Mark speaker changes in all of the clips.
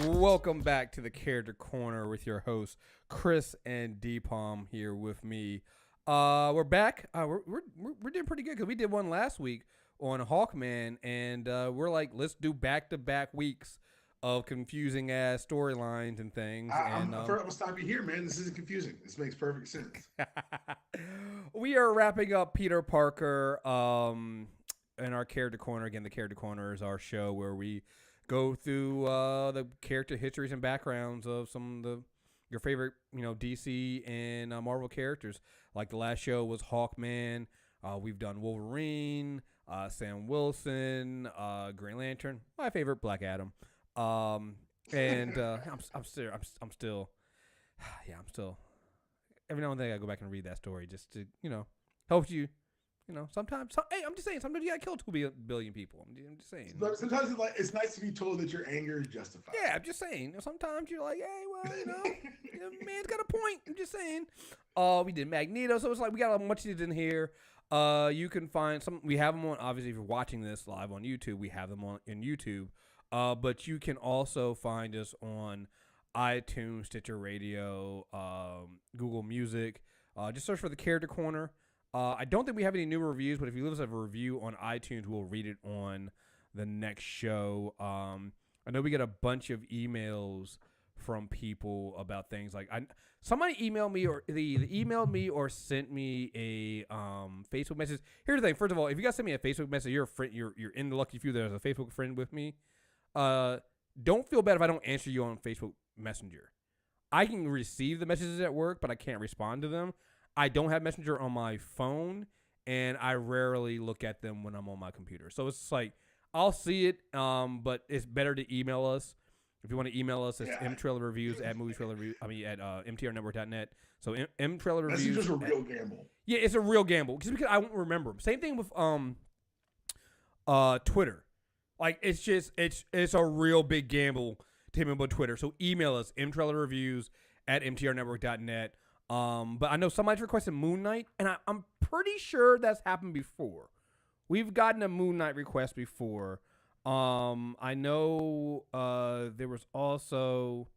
Speaker 1: Welcome back to the Character Corner with your hosts Chris and Deepalm here with me. We're back. We're doing pretty good because we did one last week on Hawkman, and we're like, let's do back-to-back weeks of confusing ass storylines and things.
Speaker 2: I'm gonna stop you here, man. This isn't confusing. This makes perfect sense.
Speaker 1: We are wrapping up Peter Parker in our Character Corner. Again, the Character Corner is our show where we go through the character histories and backgrounds of some of your favorite, DC and Marvel characters. Like the last show was Hawkman. We've done Wolverine, Sam Wilson, Green Lantern, my favorite, Black Adam. I'm still every now and then I go back and read that story just to help you. Sometimes, hey, I'm just saying, sometimes you gotta kill 2 billion people. I'm just saying.
Speaker 2: But sometimes it's nice to be told that your anger is justified.
Speaker 1: Yeah, I'm just saying. Sometimes you're like, hey, well, man's got a point. I'm just saying. We did Magneto, so it's like we got a bunch in here. You can find some. We have them on. Obviously, if you're watching this live on YouTube, we have them on in YouTube. But you can also find us on iTunes, Stitcher Radio, Google Music. Just search for the Character Corner. I don't think we have any new reviews, but if you leave us a review on iTunes, we'll read it on the next show. I know we get a bunch of emails from people about things like somebody emailed me or they emailed me or sent me a Facebook message. Here's the thing: first of all, if you guys send me a Facebook message, you're a friend. You're in the lucky few that has a Facebook friend with me. Don't feel bad if I don't answer you on Facebook Messenger. I can receive the messages at work, but I can't respond to them. I don't have Messenger on my phone, and I rarely look at them when I'm on my computer. So it's like I'll see it, but it's better to email us. If you want to email us, it's mtrailerreviews at mtrailerreviews.net. So mtrailerreviews.
Speaker 2: That's just a real gamble.
Speaker 1: Yeah, it's a real gamble because I won't remember them. Same thing with Twitter. Like it's a real big gamble to him about Twitter. So email us mtrailerreviews at mtrnetwork.net. But I know somebody's requested Moon Knight, and I'm pretty sure that's happened before. We've gotten a Moon Knight request before. I know there was also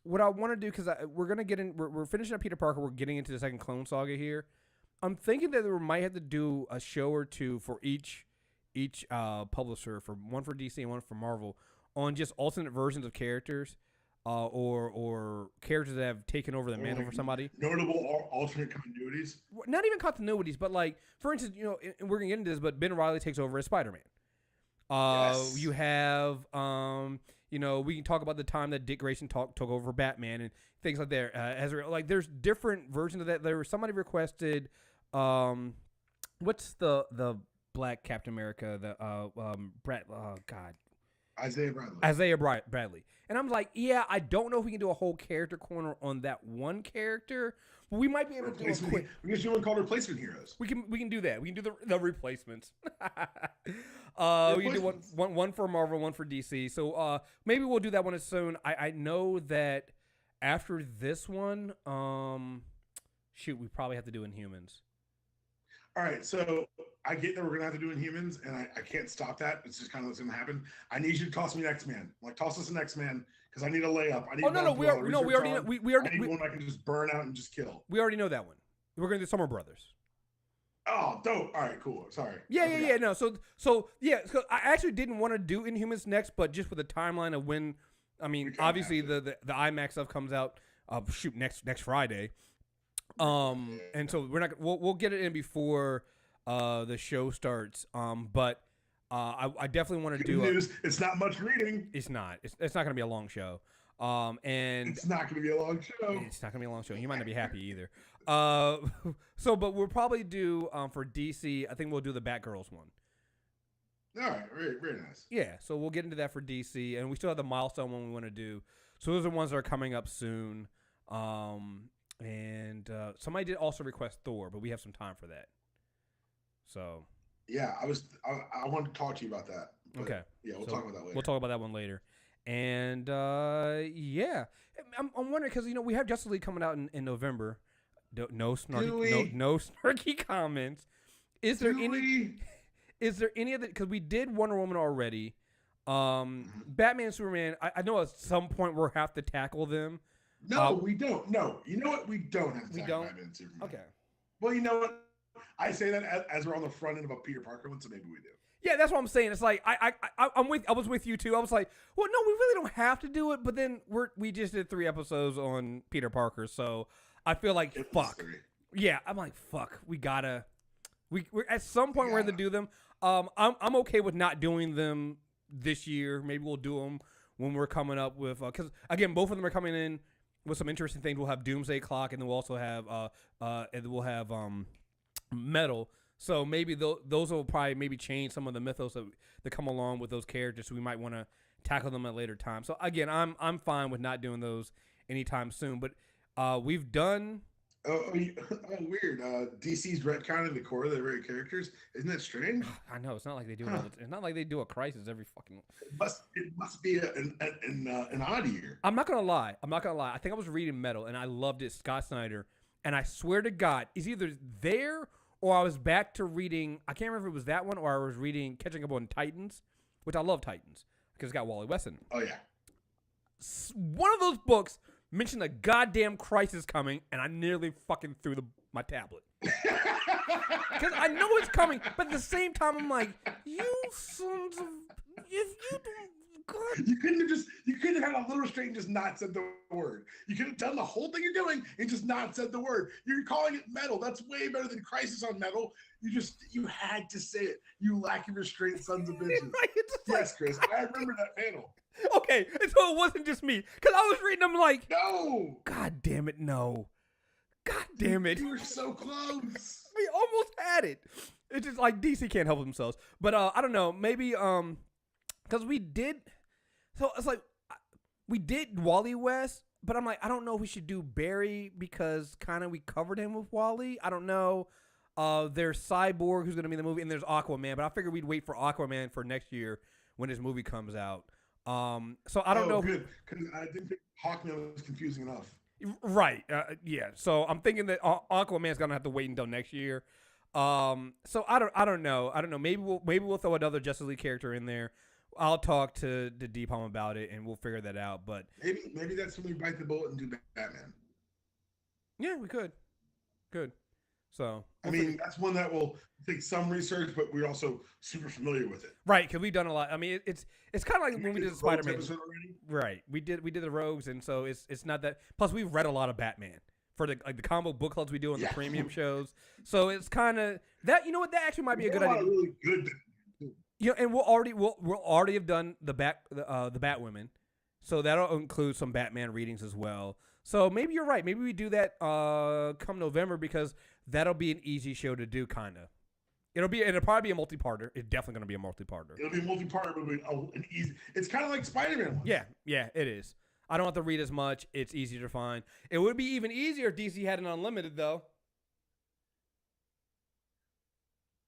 Speaker 1: what I want to do because we're gonna get in. We're finishing up Peter Parker. We're getting into the second Clone Saga here. I'm thinking that we might have to do a show or two for each publisher, for one for DC and one for Marvel, on just alternate versions of characters. Or characters that have taken over the mantle for somebody.
Speaker 2: Notable alternate continuities?
Speaker 1: Not even continuities, but like, for instance, and we're going to get into this, but Ben Reilly takes over as Spider-Man. Yes. You have, we can talk about the time that Dick Grayson took over Batman and things like that. There's different versions of that. There was somebody requested, what's the Black Captain America, Isaiah Bradley. And I'm like, yeah, I don't know if we can do a whole character corner on that one character, but we might be able to do a quick.
Speaker 2: We can do one called Replacement Heroes.
Speaker 1: We can do that. We can do the replacements. We can do one for Marvel, one for DC. So maybe we'll do that one soon. I know that after this one, we probably have to do Inhumans.
Speaker 2: All right, so I get that we're gonna have to do Inhumans, and I can't stop that. It's just kind of what's gonna happen. I need you to toss me an X-Man. Like, toss us an X-Man because I need a layup. I need.
Speaker 1: We already know. I
Speaker 2: need one I can just burn out and just kill.
Speaker 1: We already know that one. We're gonna do Summer Brothers.
Speaker 2: Oh, dope! All right, cool. Sorry.
Speaker 1: Yeah. No, so I actually didn't want to do Inhumans next, but just with the timeline of when, obviously the IMAX stuff comes out. Next Friday. And so we'll get it in before the show starts. But I definitely want to do
Speaker 2: news. It's not much reading.
Speaker 1: It's not. It's not going to be a long show. And
Speaker 2: it's not going to be a long show.
Speaker 1: It's not going to be a long show. You might not be happy either. But we'll probably do for DC. I think we'll do the Batgirls one.
Speaker 2: All right, very, very nice.
Speaker 1: Yeah, so we'll get into that for DC, and we still have the Milestone one we want to do. So those are the ones that are coming up soon. And somebody did also request Thor, but we have some time for that. So
Speaker 2: yeah, I wanted to talk to you about that.
Speaker 1: Okay.
Speaker 2: Yeah, we'll talk about that later.
Speaker 1: We'll talk about that one later. And yeah, I'm wondering because we have Justice League coming out in November. No snarky comments. Is there any of the? Because we did Wonder Woman already. Batman and Superman, I know at some point we'll have to tackle them.
Speaker 2: No, we don't. No, you know what? We don't have to tackle Batman and Superman.
Speaker 1: Okay.
Speaker 2: Well, you know what? I say that as we're on the front end of a Peter Parker one, so maybe we do.
Speaker 1: Yeah, that's what I'm saying. It's like I was with you too. I was like, well, no, we really don't have to do it. But then we just did 3 episodes on Peter Parker, so I feel like fuck. Yeah, I'm like fuck. We gotta. We're at some point we're going to do them. I'm okay with not doing them this year. Maybe we'll do them when we're coming up with because again, both of them are coming in with some interesting things. We'll have Doomsday Clock, and then we'll also have Metal. So maybe those will probably maybe change some of the mythos that come along with those characters. So we might want to tackle them at a later time. So again, I'm fine with not doing those anytime soon. But we've done.
Speaker 2: Weird. DC's retconning the core of their very characters. Isn't that strange?
Speaker 1: I know it's not like they do. It's not like they do a crisis every fucking.
Speaker 2: It must be an odd year.
Speaker 1: I'm not gonna lie. I think I was reading Metal and I loved it, Scott Snyder, and I swear to God, it's either there or I was back to reading. I can't remember if it was that one or I was reading Catching Up on Titans, which I love Titans because it's got Wally West in it.
Speaker 2: Oh yeah.
Speaker 1: One of those books mentioned a goddamn crisis coming, and I nearly fucking threw my tablet. Because I know it's coming, but at the same time, I'm like, you sons of... If you don't... God.
Speaker 2: You couldn't have had a little straight and just not said the word. You could have done the whole thing you're doing and just not said the word. You're calling it Metal. That's way better than Crisis on Metal. You had to say it. You lack of restraint, sons of bitches.
Speaker 1: Right?
Speaker 2: Yes, Chris. I remember that panel.
Speaker 1: Okay, so it wasn't just me. Because I was reading them like...
Speaker 2: No!
Speaker 1: God damn it, no. God damn it.
Speaker 2: You were so close.
Speaker 1: We almost had it. It's just like DC can't help themselves. But I don't know. Maybe... Because we did... So it's like... We did Wally West, but I'm like, I don't know if we should do Barry because kind of we covered him with Wally. I don't know. There's Cyborg who's going to be in the movie, and there's Aquaman. But I figured we'd wait for Aquaman for next year when his movie comes out. So I don't know.
Speaker 2: Good, because I didn't think Hawkman was confusing enough.
Speaker 1: Right. Yeah. So I'm thinking that Aquaman's gonna have to wait until next year. So I don't know. Maybe we'll throw another Justice League character in there. I'll talk to Deepalm about it, and we'll figure that out. But
Speaker 2: maybe that's when we bite the bullet and do Batman.
Speaker 1: Yeah, we could. Good. So
Speaker 2: I mean, that's one that will take some research, but we're also super familiar with it.
Speaker 1: Right, because we've done a lot. I mean, it's kind of like when we did the Spider-Man
Speaker 2: episode already.
Speaker 1: Right, we did the Rogues, and so it's not that. Plus, we've read a lot of Batman for the comic book clubs we do on the premium shows. So it's kind of that. You know what? That actually might be a good idea.
Speaker 2: Really good.
Speaker 1: And we'll already have done the Batwomen, so that'll include some Batman readings as well. So maybe you're right. Maybe we do that come November because that'll be an easy show to do, kind of. It'll probably be a multi-parter. It's definitely going to be a multi-parter.
Speaker 2: It'll be a multi-parter, but it'll be an easy. It's kind of like Spider-Man.
Speaker 1: Yeah, it is. I don't have to read as much. It's easier to find. It would be even easier if DC had an unlimited, though.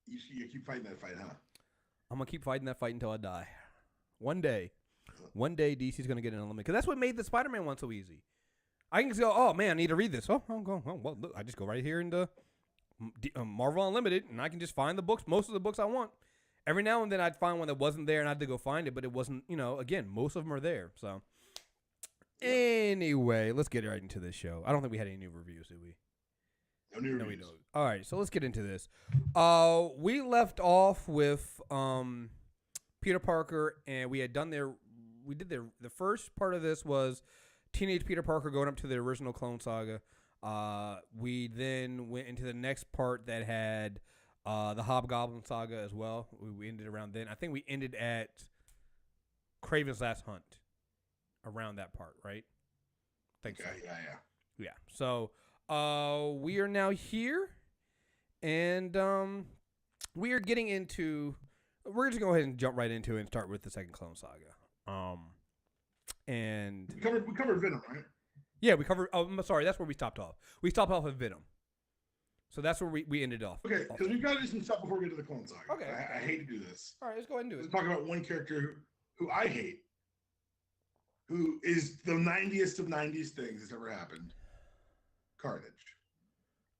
Speaker 2: You keep fighting that fight, huh?
Speaker 1: I'm going to keep fighting that fight until I die. One day, DC's going to get an unlimited. Because that's what made the Spider-Man one so easy. I can just go, oh, man, I need to read this. Oh, I'm going. Oh, well, look, I just go right here into Marvel Unlimited, and I can just find the books, most of the books I want. Every now and then I'd find one that wasn't there, and I had to go find it, but it wasn't, again, most of them are there. So, anyway, let's get right into this show. I don't think we had any new reviews, did we?
Speaker 2: No, we don't.
Speaker 1: All right, so let's get into this. We left off with Peter Parker, and we did the first part of this was teenage Peter Parker going up to the original Clone Saga. We then went into the next part that had the Hobgoblin Saga as well. We ended around then. I think we ended at Kraven's Last Hunt around that part, right? I think so. Yeah. So we are now here, and we are getting into. We're just going to go ahead and jump right into it and start with the second Clone Saga. And
Speaker 2: we covered Venom, right?
Speaker 1: Yeah, we covered. Oh, I'm sorry. That's where we stopped off. We stopped off with Venom. So that's where we ended off.
Speaker 2: Okay, because we've got to do some stuff before we get to the Clone Saga.
Speaker 1: Okay.
Speaker 2: I hate to do this.
Speaker 1: All right, let's go ahead and do it.
Speaker 2: Let's talk about one character who I hate, who is the 90th of 90s things that's ever happened. Carnage.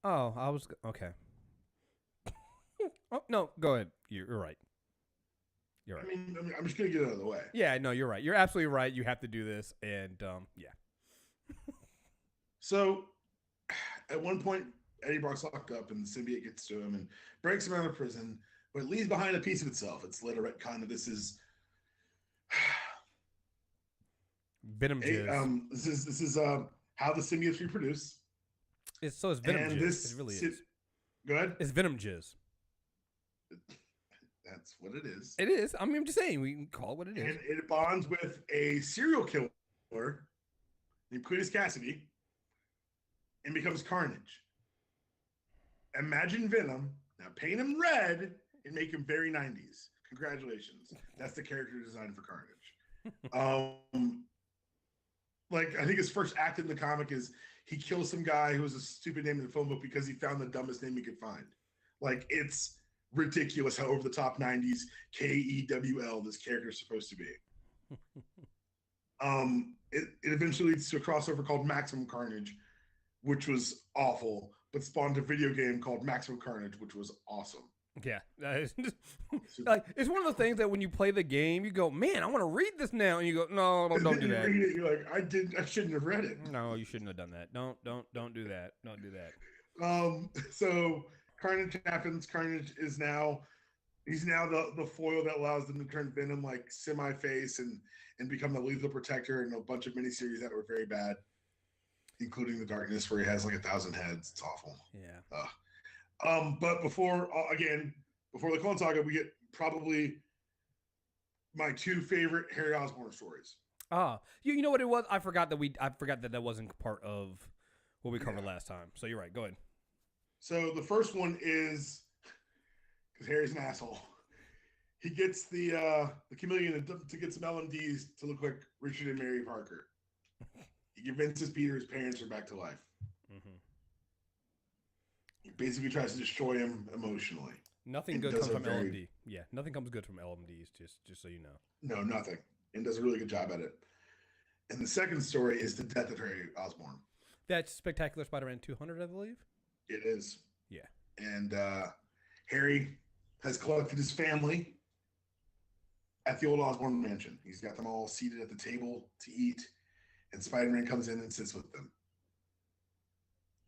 Speaker 1: Oh, I was... Okay. Oh, no, go ahead. You're right. You're right.
Speaker 2: I mean, I'm just gonna get it out of the way.
Speaker 1: Yeah, no, you're right. You're absolutely right. You have to do this, and yeah.
Speaker 2: So, at one point, Eddie Brock's locked up, and the symbiote gets to him and breaks him out of prison, but it leaves behind a piece of itself. It's later retconned that this is
Speaker 1: Venom jizz.
Speaker 2: this is how the symbiotes reproduce.
Speaker 1: It's Venom
Speaker 2: And
Speaker 1: jizz. It really is.
Speaker 2: Go ahead.
Speaker 1: It's Venom jizz.
Speaker 2: That's what it is.
Speaker 1: It is. I mean, I'm just saying we can call it what it is.
Speaker 2: And it bonds with a serial killer named Cletus Cassidy and becomes Carnage. Imagine Venom. Now paint him red and make him very 90s. Congratulations. That's the character design for Carnage. Like, I think his first act in the comic is he kills some guy who was a stupid name in the phone book because he found the dumbest name he could find. Like, it's ridiculous how over the top 90s KEWL this character is supposed to be. It eventually leads to a crossover called Maximum Carnage, which was awful, but spawned a video game called Maximum Carnage, which was awesome.
Speaker 1: Yeah, like it's one of those things that when you play the game, you go, "Man, I want to read this now," and you go, "No, don't do that."
Speaker 2: You're like, I shouldn't have read it.
Speaker 1: No, you shouldn't have done that. Don't do that. Don't do that.
Speaker 2: So Carnage happens. Carnage is now the foil that allows them to turn Venom like semi-face and become the lethal protector in a bunch of miniseries that were very bad, including The Darkness, where he has like 1,000 heads. It's awful.
Speaker 1: Yeah.
Speaker 2: But before the Clone Saga, we get probably my two favorite Harry Osborn stories.
Speaker 1: You know what it was? I forgot that wasn't part of what we covered last time. So you're right. Go ahead.
Speaker 2: So the first one is because Harry's an asshole. He gets the chameleon to get some LMDs to look like Richard and Mary Parker. He convinces Peter his parents are back to life.
Speaker 1: Mm-hmm.
Speaker 2: He basically tries to destroy him emotionally.
Speaker 1: Nothing good comes from LMD. Yeah, nothing comes good from LMDs. Just so you know.
Speaker 2: No, nothing. And does a really good job at it. And the second story is the death of Harry Osborn.
Speaker 1: That's Spectacular Spider-Man 200, I believe.
Speaker 2: It is.
Speaker 1: Yeah.
Speaker 2: And Harry has collected his family at the old Osborn mansion. He's got them all seated at the table to eat, and Spider-Man comes in and sits with them.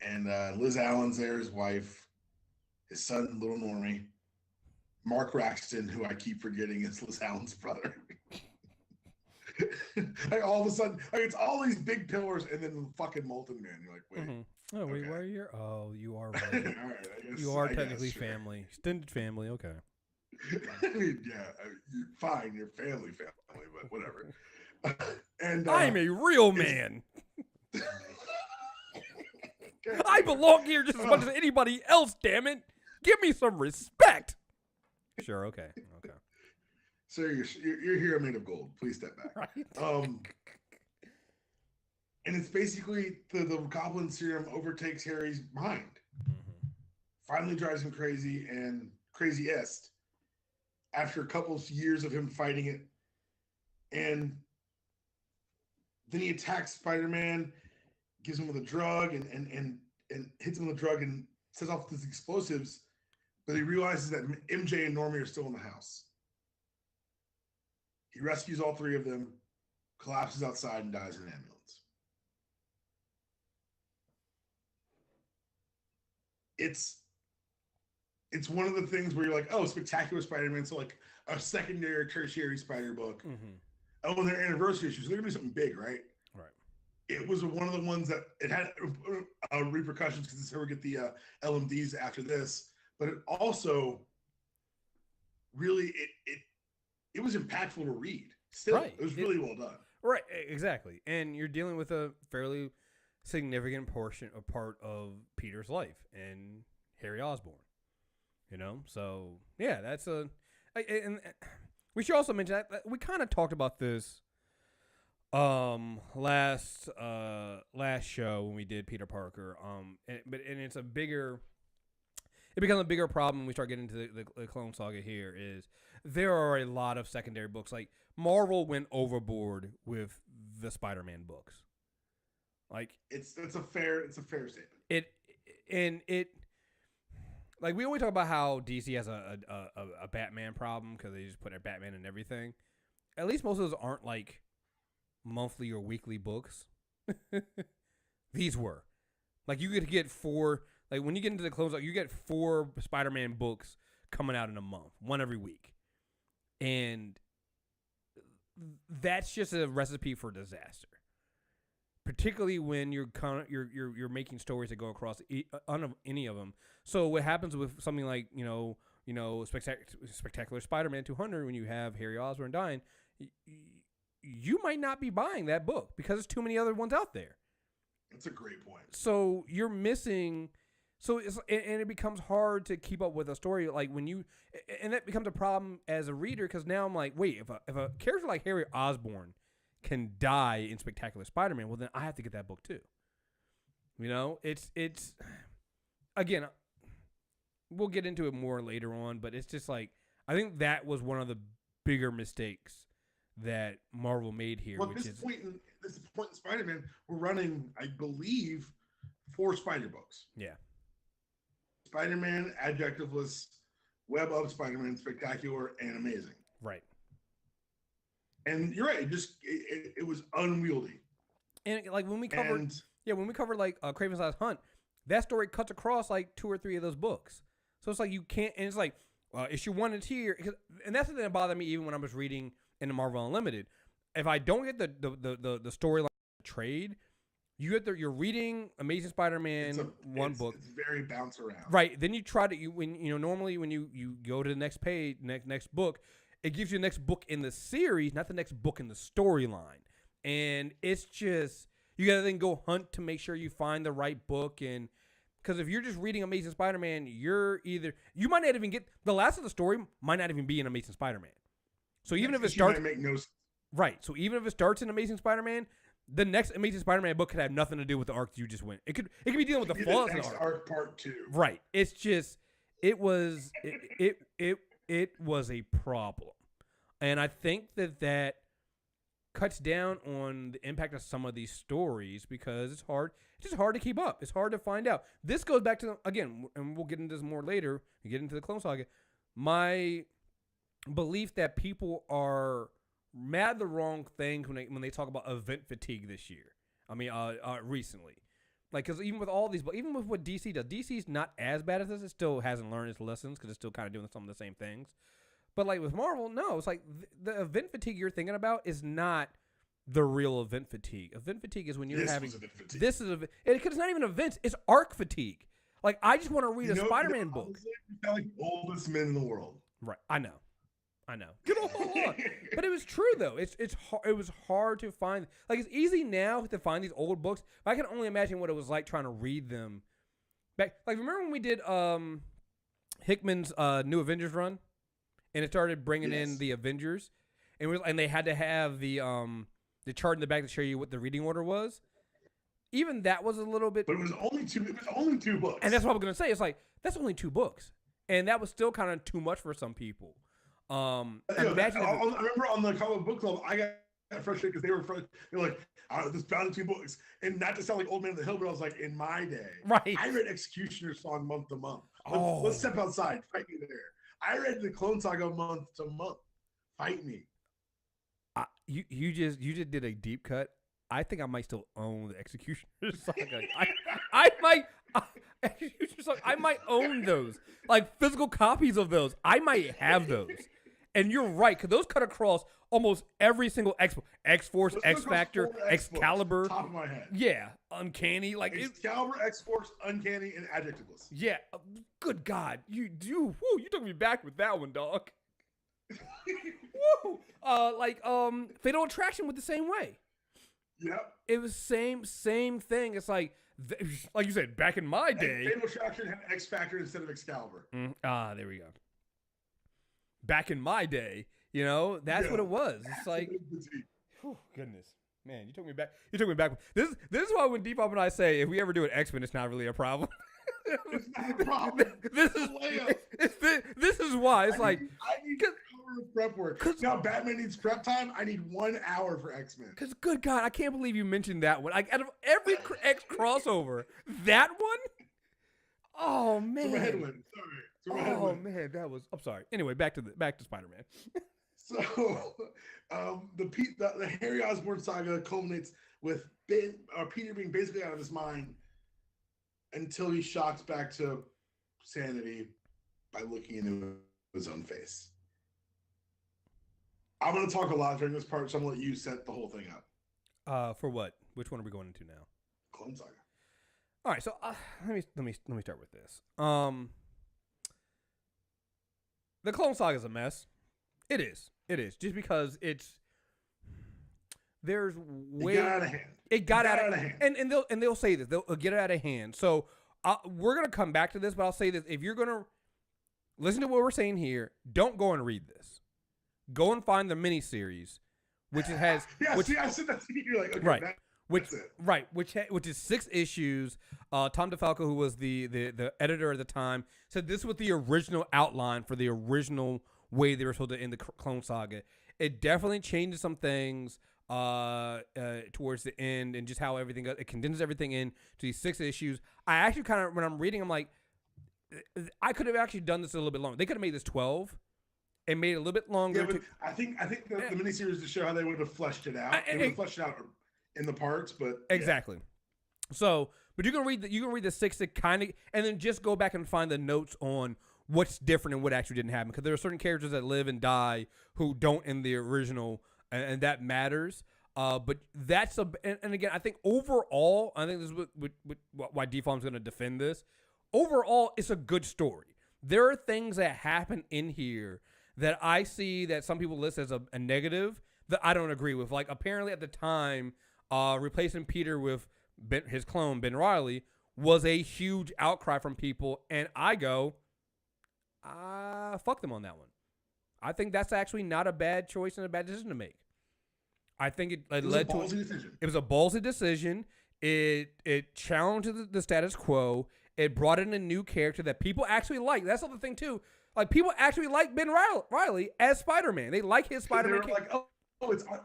Speaker 2: And Liz Allen's there, his wife, his son, little Normie, Mark Raxton, who I keep forgetting is Liz Allen's brother. Like all of a sudden, like it's all these big pillars, and then the fucking Molten Man. You're like, wait.
Speaker 1: Mm-hmm. Oh, wait, where are you? Oh, you are right.
Speaker 2: All right,
Speaker 1: you are technically family, extended family. Okay.
Speaker 2: I mean, you're fine. You're family, but whatever. And
Speaker 1: I'm a real man. I belong here just as much as anybody else. Damn it! Give me some respect. Sure. Okay.
Speaker 2: So you're here made of gold. Please step back.
Speaker 1: Right.
Speaker 2: And it's basically the goblin serum overtakes Harry's mind.
Speaker 1: Mm-hmm.
Speaker 2: Finally drives him crazy and craziest after a couple of years of him fighting it. And then he attacks Spider-Man, gives him with a drug and hits him with a drug and sets off these explosives. But he realizes that MJ and Normie are still in the house. He rescues all three of them, collapses outside, and dies in an ambulance. It's one of the things where you're like, oh, Spectacular Spider-Man, so like a secondary or tertiary Spider book.
Speaker 1: Mm-hmm.
Speaker 2: Oh, their anniversary issues. They're gonna be something big, right?
Speaker 1: Right.
Speaker 2: It was one of the ones that it had repercussions because it's how we get the LMDs after this, but it also really it was impactful to read. Still, right. It was really well done.
Speaker 1: Right, exactly. And you're dealing with a fairly significant part of Peter's life and Harry Osborn. You know, so yeah, that's and we should also mention that we kind of talked about this last show when we did Peter Parker. It becomes a bigger problem when we start getting into the Clone Saga. Here is there are a lot of secondary books. Like Marvel went overboard with the Spider-Man books. Like
Speaker 2: it's a fair statement.
Speaker 1: like we always talk about how DC has a Batman problem because they just put a Batman in everything. At least most of those aren't like monthly or weekly books. These were like you could get 4. Like when you get into the close, you get 4 Spider-Man books coming out in a month, one every week, and that's just a recipe for disaster. Particularly when you're making stories that go across any of them. So what happens with something like Spectacular Spider-Man 200 when you have Harry Osborn dying, you might not be buying that book because there's too many other ones out there.
Speaker 2: That's a great point.
Speaker 1: So you're missing. So it becomes hard to keep up with a story like when you, and that becomes a problem as a reader because now I'm like, wait, if a character like Harry Osborn can die in Spectacular Spider-Man, well then I have to get that book too. It's again, we'll get into it more later on, but it's just like I think that was one of the bigger mistakes that Marvel made here.
Speaker 2: Well, at this point in Spider-Man, we're running, I believe, 4 Spider books.
Speaker 1: Yeah.
Speaker 2: Spider-Man, Adjectiveless, Web of Spider-Man, Spectacular, and Amazing.
Speaker 1: Right.
Speaker 2: And you're right. It was unwieldy.
Speaker 1: And like when we covered, like Kraven's Last Hunt, that story cuts across like 2 or 3 of those books. So it's like you can't, and it's like issue 1 is here, and that's the thing that bothered me even when I was reading in the Marvel Unlimited. If I don't get the storyline trade, you're reading Amazing Spider-Man book.
Speaker 2: It's very bounce around.
Speaker 1: Right. Then you try to normally when you go to the next page, next book, it gives you the next book in the series, not the next book in the storyline. And it's just you gotta then go hunt to make sure you find the right book. And because if you're just reading Amazing Spider-Man, you might not even get the last of the story might not even be in Amazing Spider-Man. So even if it starts,
Speaker 2: make no sense.
Speaker 1: Right. So even if it starts in Amazing Spider-Man, the next Amazing Spider-Man book could have nothing to do with the arc you just went. It could be dealing with the flaws of the
Speaker 2: arc part 2.
Speaker 1: Right. It's just it was a problem, and I think that cuts down on the impact of some of these stories because it's hard. It's just hard to keep up. It's hard to find out. This goes back to again, and we'll get into this more later. We get into the Clone Saga. My belief that people are mad the wrong things when they talk about event fatigue this year. I mean, recently, like because even with all these, but even with what DC does, DC's not as bad as this. It still hasn't learned its lessons because it's still kind of doing some of the same things. But like with Marvel, no, it's like the event fatigue you're thinking about is not the real event fatigue. Event fatigue is when you're having this is because it's not even events; it's arc fatigue. Like I just want to read a Spider-Man book.
Speaker 2: You sound like the oldest men in the world.
Speaker 1: Right, I know. Get on. But it was true though. It was hard to find. Like it's easy now to find these old books. But I can only imagine what it was like trying to read them back. Like remember when we did Hickman's New Avengers run, and it started bringing in the Avengers, and they had to have the chart in the back to show you what the reading order was. Even that was a little bit.
Speaker 2: But it was only 2. It was only 2 books.
Speaker 1: And that's what I'm gonna say. It's like that's only 2 books, and that was still kind of too much for some people. I
Speaker 2: remember on the comic book club, I got frustrated because they were like, this bound 2 books, and not to sound like Old Man of the Hill, but I was like, in my day,
Speaker 1: right?
Speaker 2: I read Executioner's Song month to month.
Speaker 1: Oh.
Speaker 2: Let's step outside, fight me there. I read the Clone Saga month to month. Fight me.
Speaker 1: You just did a deep cut. I think I might still own the Executioner's Saga. I might own those, like physical copies of those. I might have those. And you're right, because those cut across almost every single X-Force, X-Factor, Excalibur.
Speaker 2: Top of my head.
Speaker 1: Yeah, Uncanny. Like
Speaker 2: Excalibur, X-Force, Uncanny, and Adjectiveless.
Speaker 1: Yeah, good God. You took me back with that one, dog. Woo! Fatal Attraction went the same way.
Speaker 2: Yep.
Speaker 1: It was same thing. It's like you said, back in my day.
Speaker 2: Fatal Attraction had X-Factor instead of Excalibur.
Speaker 1: There we go. Back in my day, that's what it was. It's like, goodness, man, you took me back. This is why when Depop and I say if we ever do an X-Men, it's not really a problem.
Speaker 2: It's not a problem.
Speaker 1: This is why it's I need
Speaker 2: prep work. Now Batman needs prep time. I need 1 hour for X-Men.
Speaker 1: Because good God, I can't believe you mentioned that one. Like out of every X crossover, that one. Oh
Speaker 2: So my head
Speaker 1: man.
Speaker 2: went. Sorry. So my head
Speaker 1: Oh
Speaker 2: went.
Speaker 1: man, that was. I'm sorry. Anyway, back to Spider-Man.
Speaker 2: So the Harry Osborn saga culminates with Peter being basically out of his mind until he shocks back to sanity by looking into his own face. I'm going to talk a lot during this part, so I'm going to let you set the whole thing up.
Speaker 1: For what? Which one are we going into now?
Speaker 2: Clone Saga.
Speaker 1: All right, so let me start with this. The Clone Saga is a mess. It is. Just because there's way
Speaker 2: it got out of hand.
Speaker 1: It got out of hand, and they'll say this. They'll get it out of hand. So we're gonna come back to this, but I'll say this: if you're gonna listen to what we're saying here, don't go and read this. Go and find the miniseries, which it has.
Speaker 2: See, I said that to you. You're like, okay,
Speaker 1: right.
Speaker 2: That's it.
Speaker 1: Right, which is 6 issues. Tom DeFalco, who was the editor at the time, said this was the original outline for the original way they were supposed to end the Clone Saga. It definitely changes some things towards the end and just how everything it condenses everything in to these 6 issues. I actually kind of, when I'm reading, I'm like, I could have actually done this a little bit longer. They could have made this 12 and made it a little bit longer.
Speaker 2: Yeah, but I think the miniseries to show how they would have fleshed it out. They would have fleshed it out in the parts, but
Speaker 1: exactly. So, but you can read the 6 that kind of, and then just go back and find the notes on what's different and what actually didn't happen, because there are certain characters that live and die who don't in the original, and that matters. But that's and again, I think overall, I think this is why Default's going to defend this. Overall, it's a good story. There are things that happen in here that I see that some people list as a negative that I don't agree with. Like, apparently at the time, replacing Peter with his clone, Ben Reilly, was a huge outcry from people. And I go, fuck them on that one. I think that's actually not a bad choice and a bad decision to make. I think it led to it was a ballsy decision. It challenged the status quo. It brought in a new character that people actually like. That's the other thing too. Like, people actually like Ben Reilly as Spider-Man. They like his Spider-Man.
Speaker 2: Like,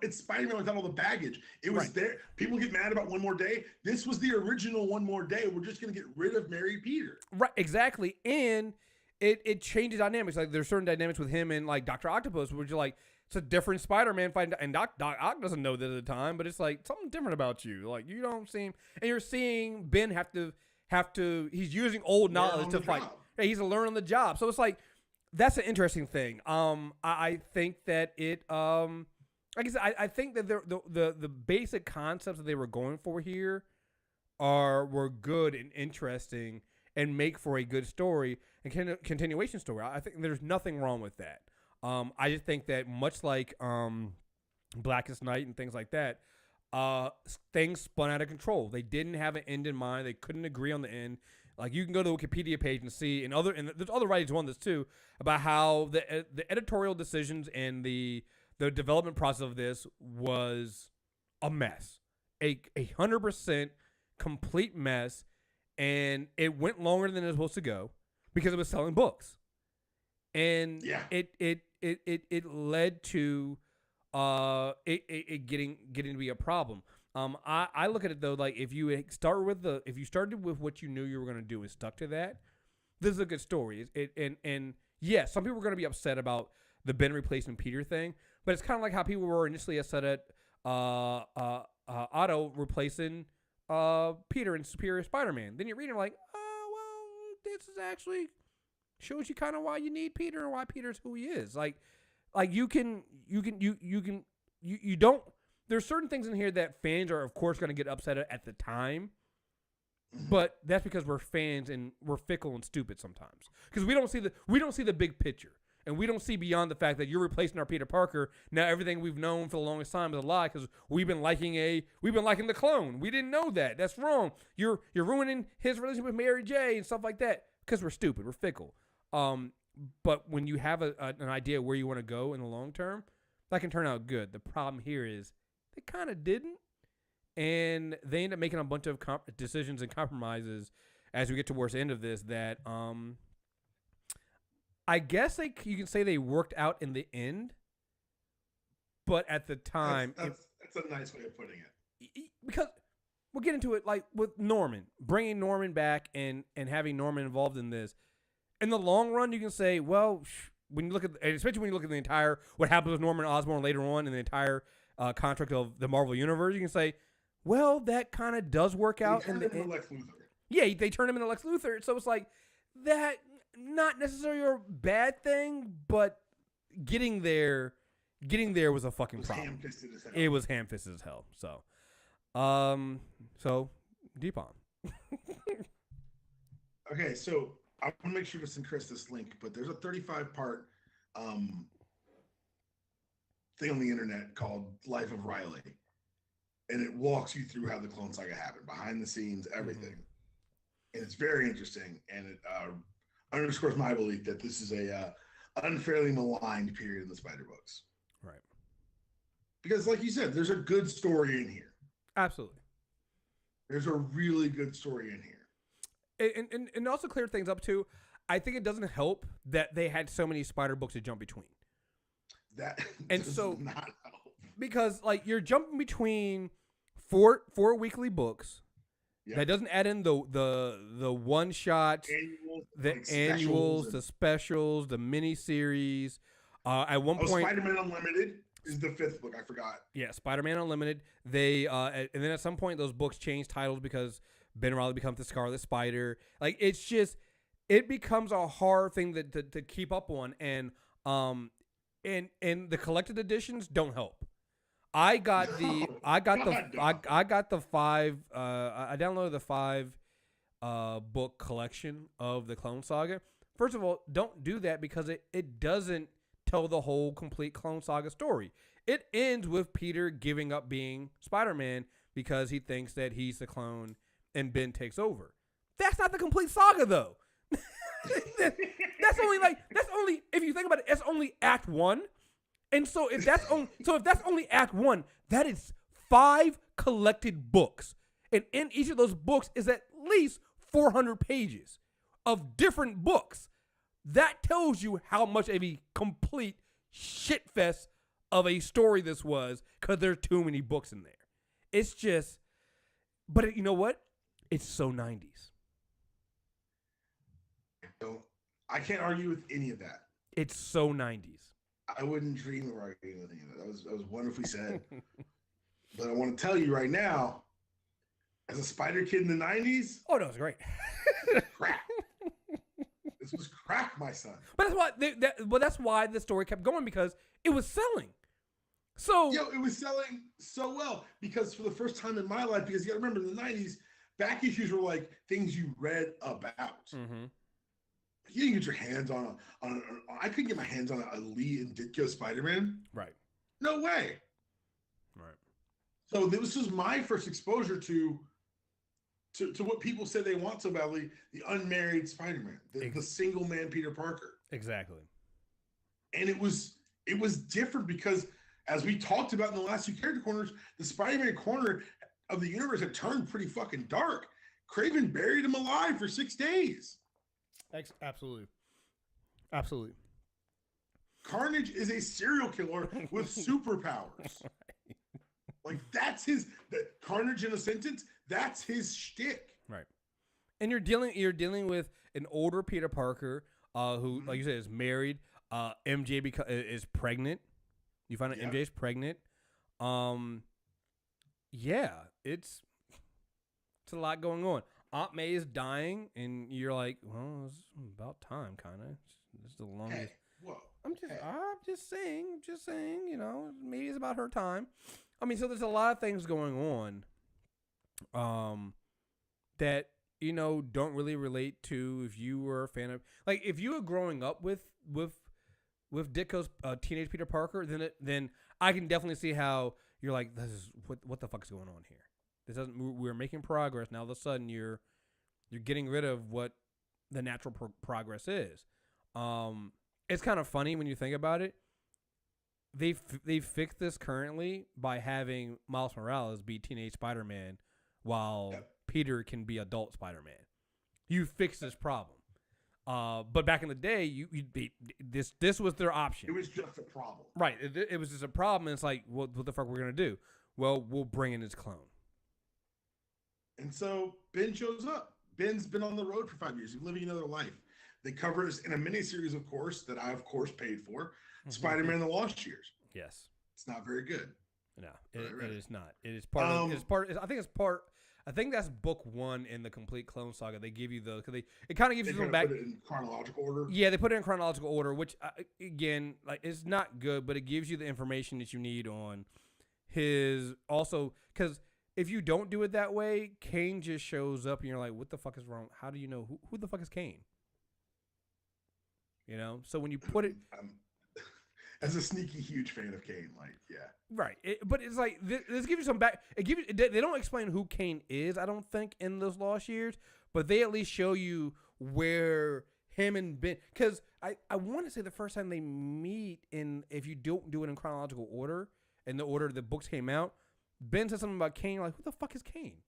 Speaker 2: it's Spider-Man without all the baggage. It was there. People get mad about One More Day. This was the original One More Day. We're just gonna get rid of Mary Peter.
Speaker 1: Right, exactly. And it changes dynamics. Like, there's certain dynamics with him and like Dr. Octopus, where you're like, it's a different Spider-Man fight, and Doc Ock doesn't know that at the time, but it's like something different about you. Like, you don't seem, and you're seeing Ben have to. He's using old knowledge to fight. Yeah, he's a learn on the job. So it's like, that's an interesting thing. I think that it. Like I said, I think that the basic concepts that they were going for here were good and interesting and make for a good story and continuation story. I think there's nothing wrong with that. I just think that much like Blackest Night and things like that, things spun out of control. They didn't have an end in mind. They couldn't agree on the end. Like, you can go to the Wikipedia page and see, and there's other writings on this too, about how the editorial decisions and the development process of this was a mess, a 100% complete mess, and it went longer than it was supposed to go because it was selling books, and it led to it getting to be a problem. I look at it though, like, if you started with what you knew you were going to do and stuck to that, this is a good story. And yes, some people are going to be upset about the Ben replacing Peter thing, but it's kind of like how people were initially upset at Otto replacing Peter in Superior Spider-Man. Then you read it like, oh well, this is actually shows you kind of why you need Peter and why Peter's who he is. Like you don't. There's certain things in here that fans are, of course, going to get upset at the time, but that's because we're fans and we're fickle and stupid sometimes, because we don't see the big picture, and we don't see beyond the fact that you're replacing our Peter Parker. Now everything we've known for the longest time is a lie, because we've been liking the clone. We didn't know that. That's wrong. You're ruining his relationship with Mary J and stuff like that because we're stupid. We're fickle. But when you have an idea where you want to go in the long term, that can turn out good. The problem here is they kind of didn't, and they end up making a bunch of decisions and compromises as we get towards the end of this that I guess you can say they worked out in the end, but at the time...
Speaker 2: That's a nice way of putting it.
Speaker 1: Because we'll get into it like with Norman, bringing Norman back and having Norman involved in this. In the long run, you can say, well, when you look at, especially when you look at the entire, what happens with Norman Osborn later on in the entire contract of the Marvel Universe, you can say, well, that kind of does work out. In the end.
Speaker 2: Lex Luthor.
Speaker 1: Yeah, they turn him into Lex Luthor. So it's like, that, not necessarily a bad thing, but getting there was a fucking problem.
Speaker 2: Ham-fisted as hell.
Speaker 1: It was ham-fisted as hell. So, Deepon.
Speaker 2: Okay, so I want to make sure to send Chris this link, but there's a 35-part thing on the internet called Life of Reilly, and it walks you through how the Clone Saga happened, behind the scenes, everything. Mm-hmm. And it's very interesting, and it underscores my belief that this is a unfairly maligned period in the Spider books.
Speaker 1: Right.
Speaker 2: Because, like you said, there's a good story in here.
Speaker 1: Absolutely.
Speaker 2: There's a really good story in here.
Speaker 1: And also clear things up, too. I think it doesn't help that they had so many Spider books to jump between.
Speaker 2: That
Speaker 1: and
Speaker 2: does
Speaker 1: so
Speaker 2: not help.
Speaker 1: Because, like, you're jumping between four weekly books. Yep. That doesn't add in the one shots, the annuals, the specials, the miniseries. At one point,
Speaker 2: Spider-Man Unlimited is the 5th book. I forgot.
Speaker 1: Yeah, Spider-Man Unlimited. They and then at some point those books change titles because Ben Reilly becomes the Scarlet Spider. Like, it's just, it becomes a hard thing to keep up on, and the collected editions don't help. I downloaded the 5 book collection of the Clone Saga. First of all, don't do that because it doesn't tell the whole complete Clone Saga story. It ends with Peter giving up being Spider-Man because he thinks that he's the clone and Ben takes over. That's not the complete saga, though. that's only if you think about it, that's only Act 1. And so if that's only Act 1, that is 5 collected books. And in each of those books is at least 400 pages of different books. That tells you how much of a complete shitfest of a story this was, because there are too many books in there. It's just, but you know what? It's so 90s.
Speaker 2: I can't argue with any of that.
Speaker 1: It's so 90s.
Speaker 2: I wouldn't dream of arguing with any of that. That was wonderfully said. But I want to tell you right now, as a Spider kid in the 90s.
Speaker 1: Oh, no, it's great.
Speaker 2: Crap. This was crack, my son.
Speaker 1: But that's why the story kept going, because it was selling. So
Speaker 2: it was selling so well, because for the first time in my life, because you got to remember in the 90s, back issues were like things you read about. Mm-hmm. You didn't get your hands on I couldn't get my hands on a Lee and Ditko Spider-Man.
Speaker 1: Right.
Speaker 2: No way.
Speaker 1: Right.
Speaker 2: So this was my first exposure to what people say they want so badly, the unmarried Spider-Man, the single man Peter Parker.
Speaker 1: Exactly.
Speaker 2: And it was different because, as we talked about in the last 2 character corners, the Spider-Man corner of the universe had turned pretty fucking dark. Kraven buried him alive for 6 days.
Speaker 1: Absolutely. Absolutely.
Speaker 2: Carnage is a serial killer with superpowers. Like, that's Carnage in a sentence, that's his shtick.
Speaker 1: Right. And you're dealing with an older Peter Parker who, like you said, is married. MJ is pregnant. You find out MJ is pregnant. Yeah, it's a lot going on. Aunt May is dying, and you're like, well, it's about time, kind of. It's the longest.
Speaker 2: Hey, whoa.
Speaker 1: I'm just saying, maybe it's about her time. I mean, so there's a lot of things going on, that, don't really relate to if you were a fan of, like, if you were growing up with Ditko's teenage Peter Parker, then I can definitely see how you're like, this is what the fuck is going on here. This doesn't. We're making progress now. All of a sudden, you're getting rid of what the natural progress is. It's kind of funny when you think about it. They fixed this currently by having Miles Morales be teenage Spider-Man, while Peter can be adult Spider-Man. You fixed this problem. But back in the day, this was their option.
Speaker 2: It was just a problem,
Speaker 1: right? It was just a problem. And it's like, what the fuck we're gonna do? Well, we'll bring in his clone.
Speaker 2: And so Ben shows up. Ben's been on the road for 5 years. He's living another life. They cover us in a miniseries, of course, that I, of course, paid for. Spider-Man: The Lost Years.
Speaker 1: Yes.
Speaker 2: It's not very good.
Speaker 1: No, it is not. It is part of. It's part. I think it's part. I think that's book 1 in the complete Clone Saga. They give you the. Cause it kind of gives you some back.
Speaker 2: Put it in chronological order.
Speaker 1: Yeah, they put it in chronological order, which again, like, it's not good, but it gives you the information that you need on his. Also, because if you don't do it that way, Kane just shows up, and you're like, "What the fuck is wrong? How do you know who the fuck is Kane?" You know. So when you put it.
Speaker 2: As a sneaky huge fan of Kane, like, yeah,
Speaker 1: right. But it's like this gives you some back. It gives you, they don't explain who Kane is, I don't think, in those Lost Years, but they at least show you where him and Ben. Because I want to say the first time they meet, if you don't do it in chronological order, in the order the books came out, Ben said something about Kane. You're like, who the fuck is Kane?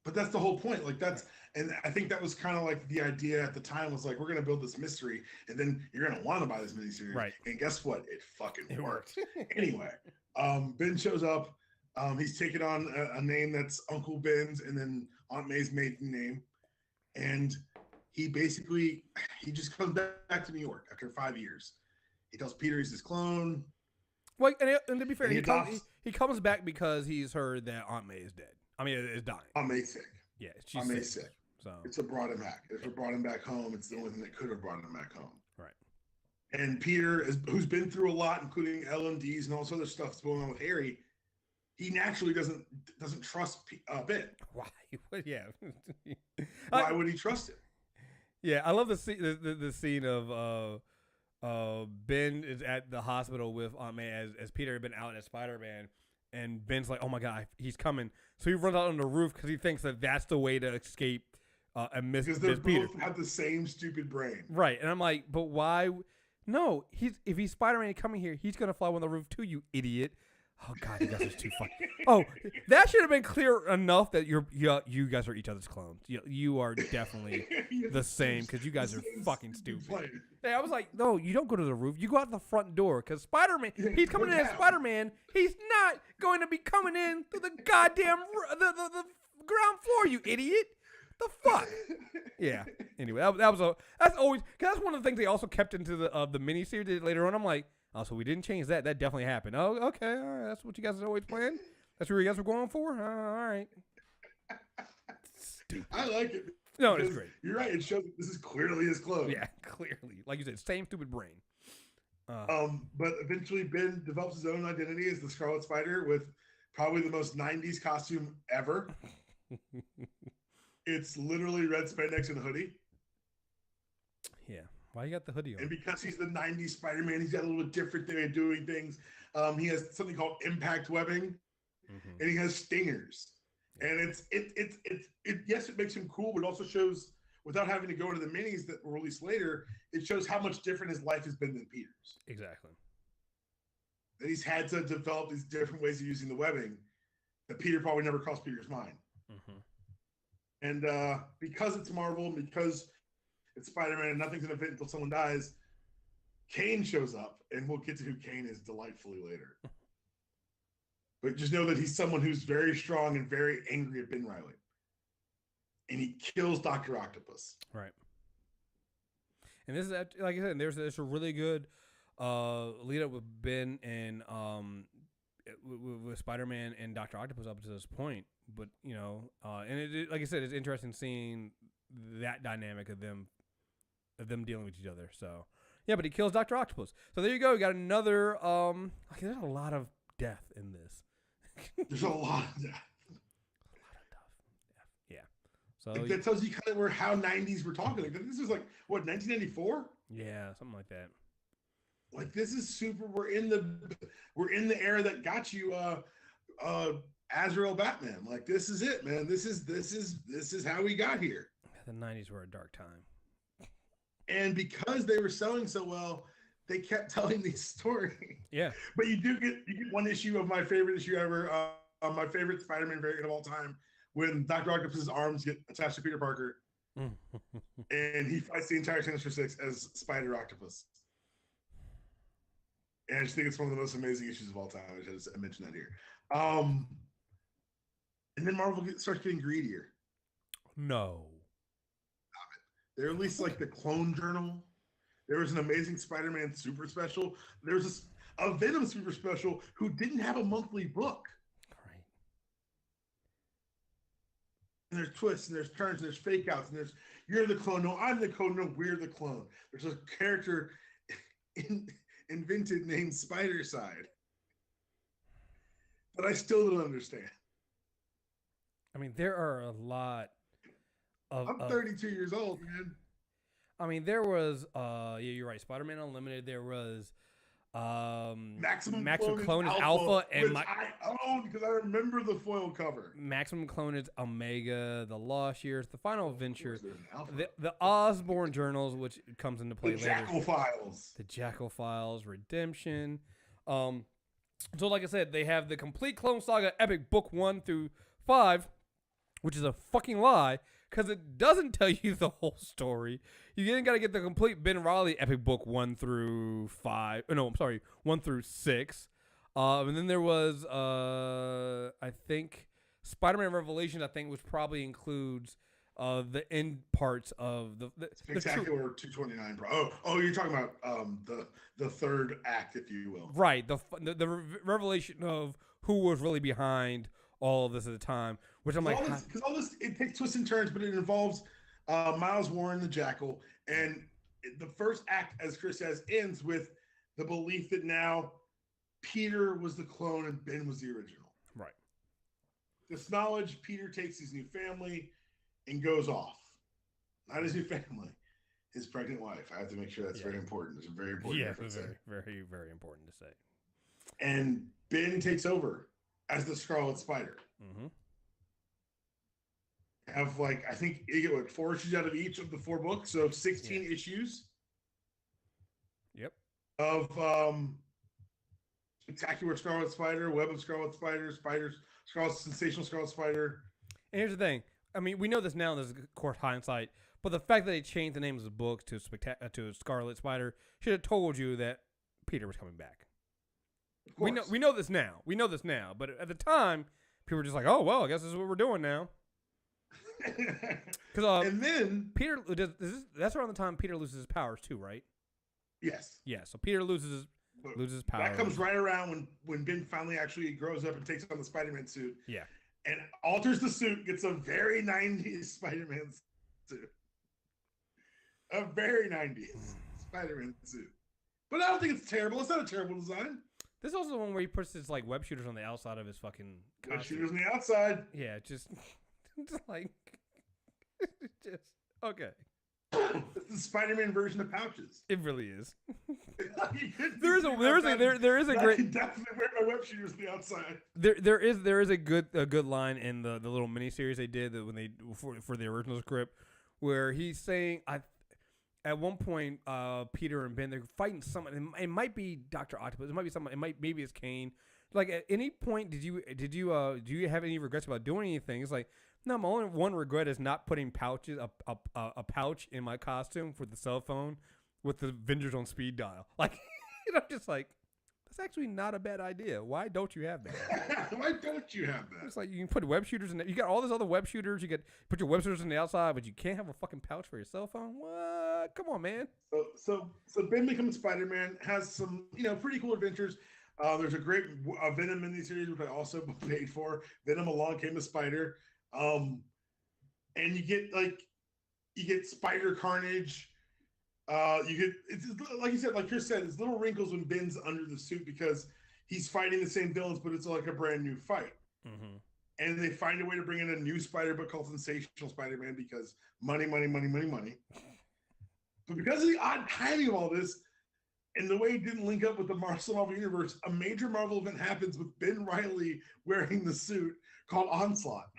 Speaker 2: But that's the whole point. Like, that's, and I think that was kind of like the idea at the time was like, we're going to build this mystery and then you're going to want to buy this miniseries.
Speaker 1: Right.
Speaker 2: And guess what? It fucking worked. Anyway, Ben shows up. He's taking on a name that's Uncle Ben's and then Aunt May's maiden name. And he just comes back to New York after 5 years. He tells Peter he's his clone.
Speaker 1: Well, and to be fair, he comes back because he's heard that Aunt May is dead. I mean, it's dying.
Speaker 2: Aunt May's sick.
Speaker 1: Yeah, she's
Speaker 2: Aunt May's sick.
Speaker 1: So
Speaker 2: it's what brought him back. If it brought him back home, it's the only thing that could have brought him back home.
Speaker 1: Right.
Speaker 2: And Peter, who's been through a lot, including LMDs and all this other stuff that's going on with Harry, he naturally doesn't trust Ben.
Speaker 1: Why? Yeah.
Speaker 2: Why would he trust him?
Speaker 1: Yeah, I love the scene of Ben is at the hospital with Aunt May as Peter had been out as Spider-Man. And Ben's like, oh, my God, he's coming. So he runs out on the roof because he thinks that that's the way to escape and miss Peter.
Speaker 2: Because they both have the same stupid brain.
Speaker 1: Right. And I'm like, but why? No, if he's Spider-Man coming here, he's going to fly on the roof too, you idiot. Oh, God, you guys are too funny. Oh, that should have been clear enough that you guys are each other's clones. You are definitely the same because you guys are fucking stupid. Hey, I was like, no, you don't go to the roof. You go out the front door because Spider-Man, he's coming in as Spider-Man. He's not going to be coming in through the goddamn the ground floor, you idiot. The fuck? Yeah. Anyway, that's always, because that's one of the things they also kept into the miniseries later on. I'm like, oh, so we didn't change that. That definitely happened. Oh, okay. All right. That's what you guys always planned? That's what you guys were going for? All right. Stupid.
Speaker 2: I like it.
Speaker 1: No, it's great.
Speaker 2: You're right. It shows this is clearly his clone.
Speaker 1: Yeah, clearly. Like you said, same stupid brain.
Speaker 2: But eventually Ben develops his own identity as the Scarlet Spider with probably the most 90s costume ever. It's literally red spandex and a hoodie.
Speaker 1: Yeah. Why you got the hoodie on?
Speaker 2: And because he's the 90s Spider-Man, he's got a little bit different way of doing things. He has something called impact webbing, and he has stingers. And yes, it makes him cool, but it also shows, without having to go into the minis that were released later, it shows how much different his life has been than Peter's.
Speaker 1: Exactly.
Speaker 2: That he's had to develop these different ways of using the webbing that Peter probably never crossed Peter's mind. And because it's Marvel, and because it's Spider-Man and nothing's an event until someone dies, Kane shows up, and we'll get to who Kane is delightfully later. But just know that he's someone who's very strong and very angry at Ben Reilly. And he kills Dr. Octopus.
Speaker 1: Right. And this is, like I said, there's a really good lead up with Ben and with Spider-Man and Dr. Octopus up to this point. But, and it, like I said, it's interesting seeing that dynamic of them dealing with each other. So, yeah, but he kills Dr. Octopus. So there you go. We got another, there's a lot of death in this.
Speaker 2: There's a lot of death.
Speaker 1: Yeah. So
Speaker 2: like that tells you kind of how 90s we're talking. Like, this is like, what, 1994?
Speaker 1: Yeah, something like that.
Speaker 2: Like, this is super. We're in the era that got you Azrael Batman. Like, this is it, man. This is how we got here.
Speaker 1: The 90s were a dark time.
Speaker 2: And because they were selling so well, they kept telling these stories.
Speaker 1: Yeah.
Speaker 2: But you get one issue of my favorite issue ever, my favorite Spider-Man variant of all time, when Dr. Octopus's arms get attached to Peter Parker, and he fights the entire Sinister Six as Spider Octopus. And I just think it's one of the most amazing issues of all time. I just mentioned that here. And then Marvel starts getting greedier.
Speaker 1: No.
Speaker 2: They released like the Clone Journal. There was an Amazing Spider-Man super special. There was a Venom super special who didn't have a monthly book.
Speaker 1: Right.
Speaker 2: And there's twists and there's turns and there's fake outs and there's you're the clone. No, I'm the clone. No, we're the clone. There's a character invented named Spider-Side that I still don't understand.
Speaker 1: I mean, there are a lot of.
Speaker 2: I'm 32 years old, man.
Speaker 1: I mean, there was. Yeah, you're right. Spider-Man Unlimited. There was.
Speaker 2: Maximum
Speaker 1: Clone is Alpha, and
Speaker 2: which I own because I remember the cover.
Speaker 1: Maximum Clone is Omega, the Lost Years, the Final Adventure,
Speaker 2: The
Speaker 1: the Osborn journals, which comes into play later.
Speaker 2: Jackal Files.
Speaker 1: The Jackal Files, Redemption. So like I said, they have the complete Clone Saga Epic Book 1 through 5, which is a fucking lie because it doesn't tell you the whole story. You then got to get the complete Ben Reilly Epic Book 1 through 5. Oh, no, I'm sorry, 1 through 6. And then there was, I think, Spider-Man Revelations, I think, which probably includes the end parts of the
Speaker 2: Spectacular 229, bro. Oh, you're talking about the third act, if you will.
Speaker 1: Right, the revelation of who was really behind all of this at the time, which I'm like,
Speaker 2: because all this it takes twists and turns, but it involves Miles Warren, the Jackal, and the first act, as Chris says, ends with the belief that now Peter was the clone and Ben was the original.
Speaker 1: Right.
Speaker 2: This knowledge, Peter takes his new family and goes off. Not his new family, his pregnant wife. I have to make sure that's very important. It's a very important difference.
Speaker 1: Yeah, very, very important to say.
Speaker 2: And Ben takes over as the Scarlet Spider.
Speaker 1: Mm-hmm.
Speaker 2: Have I think you get 4 issues out of each of the 4 books, so 16 issues.
Speaker 1: Yep.
Speaker 2: Of Spectacular Scarlet Spider, Web of Scarlet Spider, Sensational Scarlet Spider.
Speaker 1: And here's the thing. I mean, we know this now. There's of course hindsight, but the fact that they changed the names of the books to Scarlet Spider should have told you that Peter was coming back. We know this now. We know this now. But at the time, people were just like, "Oh well, I guess this is what we're doing now." Because
Speaker 2: and then
Speaker 1: Peter that's around the time Peter loses his powers too, right?
Speaker 2: Yes.
Speaker 1: Yeah. So Peter loses powers.
Speaker 2: That comes right around when Ben finally actually grows up and takes on the Spider-Man suit.
Speaker 1: Yeah.
Speaker 2: And alters the suit, gets a very 90s Spider-Man suit. A very 90s Spider-Man suit. But I don't think it's terrible. It's not a terrible design.
Speaker 1: This is also the one where he puts his web shooters on the outside of his fucking costume.
Speaker 2: Web shooters on the outside.
Speaker 1: Yeah, just okay.
Speaker 2: It's the Spider-Man version of pouches.
Speaker 1: It really is.
Speaker 2: there is a
Speaker 1: great.
Speaker 2: I can definitely wear my web shooters on the outside.
Speaker 1: There is a good line in the little miniseries they did when they for the original script where he's saying at one point Peter and Ben they're fighting someone. It might be Dr. Octopus. It might be someone. Maybe it's Kane. Like at any point do you have any regrets about doing anything? It's like. No, my only one regret is not putting a pouch in my costume for the cell phone with the Avengers on speed dial. Just like, that's actually not a bad idea. Why don't you have that?
Speaker 2: Why don't you have that?
Speaker 1: It's like you can put web shooters in there. You got all those other web shooters. You put your web shooters on the outside, but you can't have a fucking pouch for your cell phone. What? Come on, man.
Speaker 2: So Ben becomes Spider-Man, has some pretty cool adventures. There's a great Venom miniseries which I also paid for. Venom Along Came a Spider. And you get Spider Carnage. It's like you said, like Chris said, it's little wrinkles when Ben's under the suit because he's fighting the same villains, but it's like a brand new fight.
Speaker 1: Mm-hmm.
Speaker 2: And they find a way to bring in a new Spider, but called Sensational Spider-Man because money. But because of the odd timing of all this, and the way it didn't link up with the Marvel Universe, a major Marvel event happens with Ben Reilly wearing the suit called Onslaught.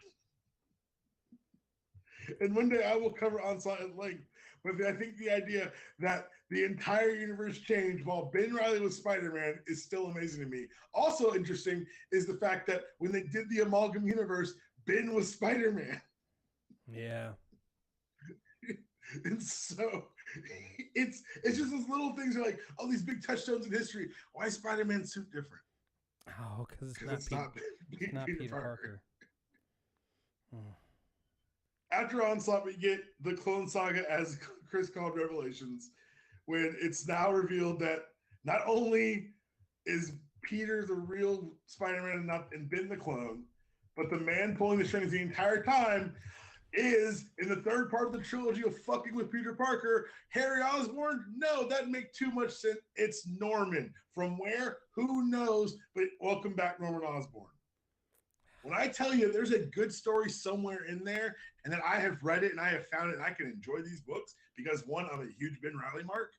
Speaker 2: And one day I will cover Onslaught at length. But I think the idea that the entire universe changed while Ben Reilly was Spider-Man is still amazing to me. Also interesting is the fact that when they did the Amalgam Universe, Ben was Spider-Man.
Speaker 1: Yeah.
Speaker 2: And so it's just those little things are like, oh, these big touchstones in history. Why is Spider-Man's suit different?
Speaker 1: Oh, because it's not Peter Parker.
Speaker 2: After Onslaught, we get the Clone Saga, as Chris called Revelations, when it's now revealed that not only is Peter the real Spider-Man and Ben the clone, but the man pulling the strings the entire time is, in the third part of the trilogy of fucking with Peter Parker, Harry Osborn? No, that make too much sense. It's Norman. From where? Who knows? But welcome back, Norman Osborn. When I tell you there's a good story somewhere in there, and that I have read it and I have found it and I can enjoy these books because, one, I'm a huge Ben Reilly mark,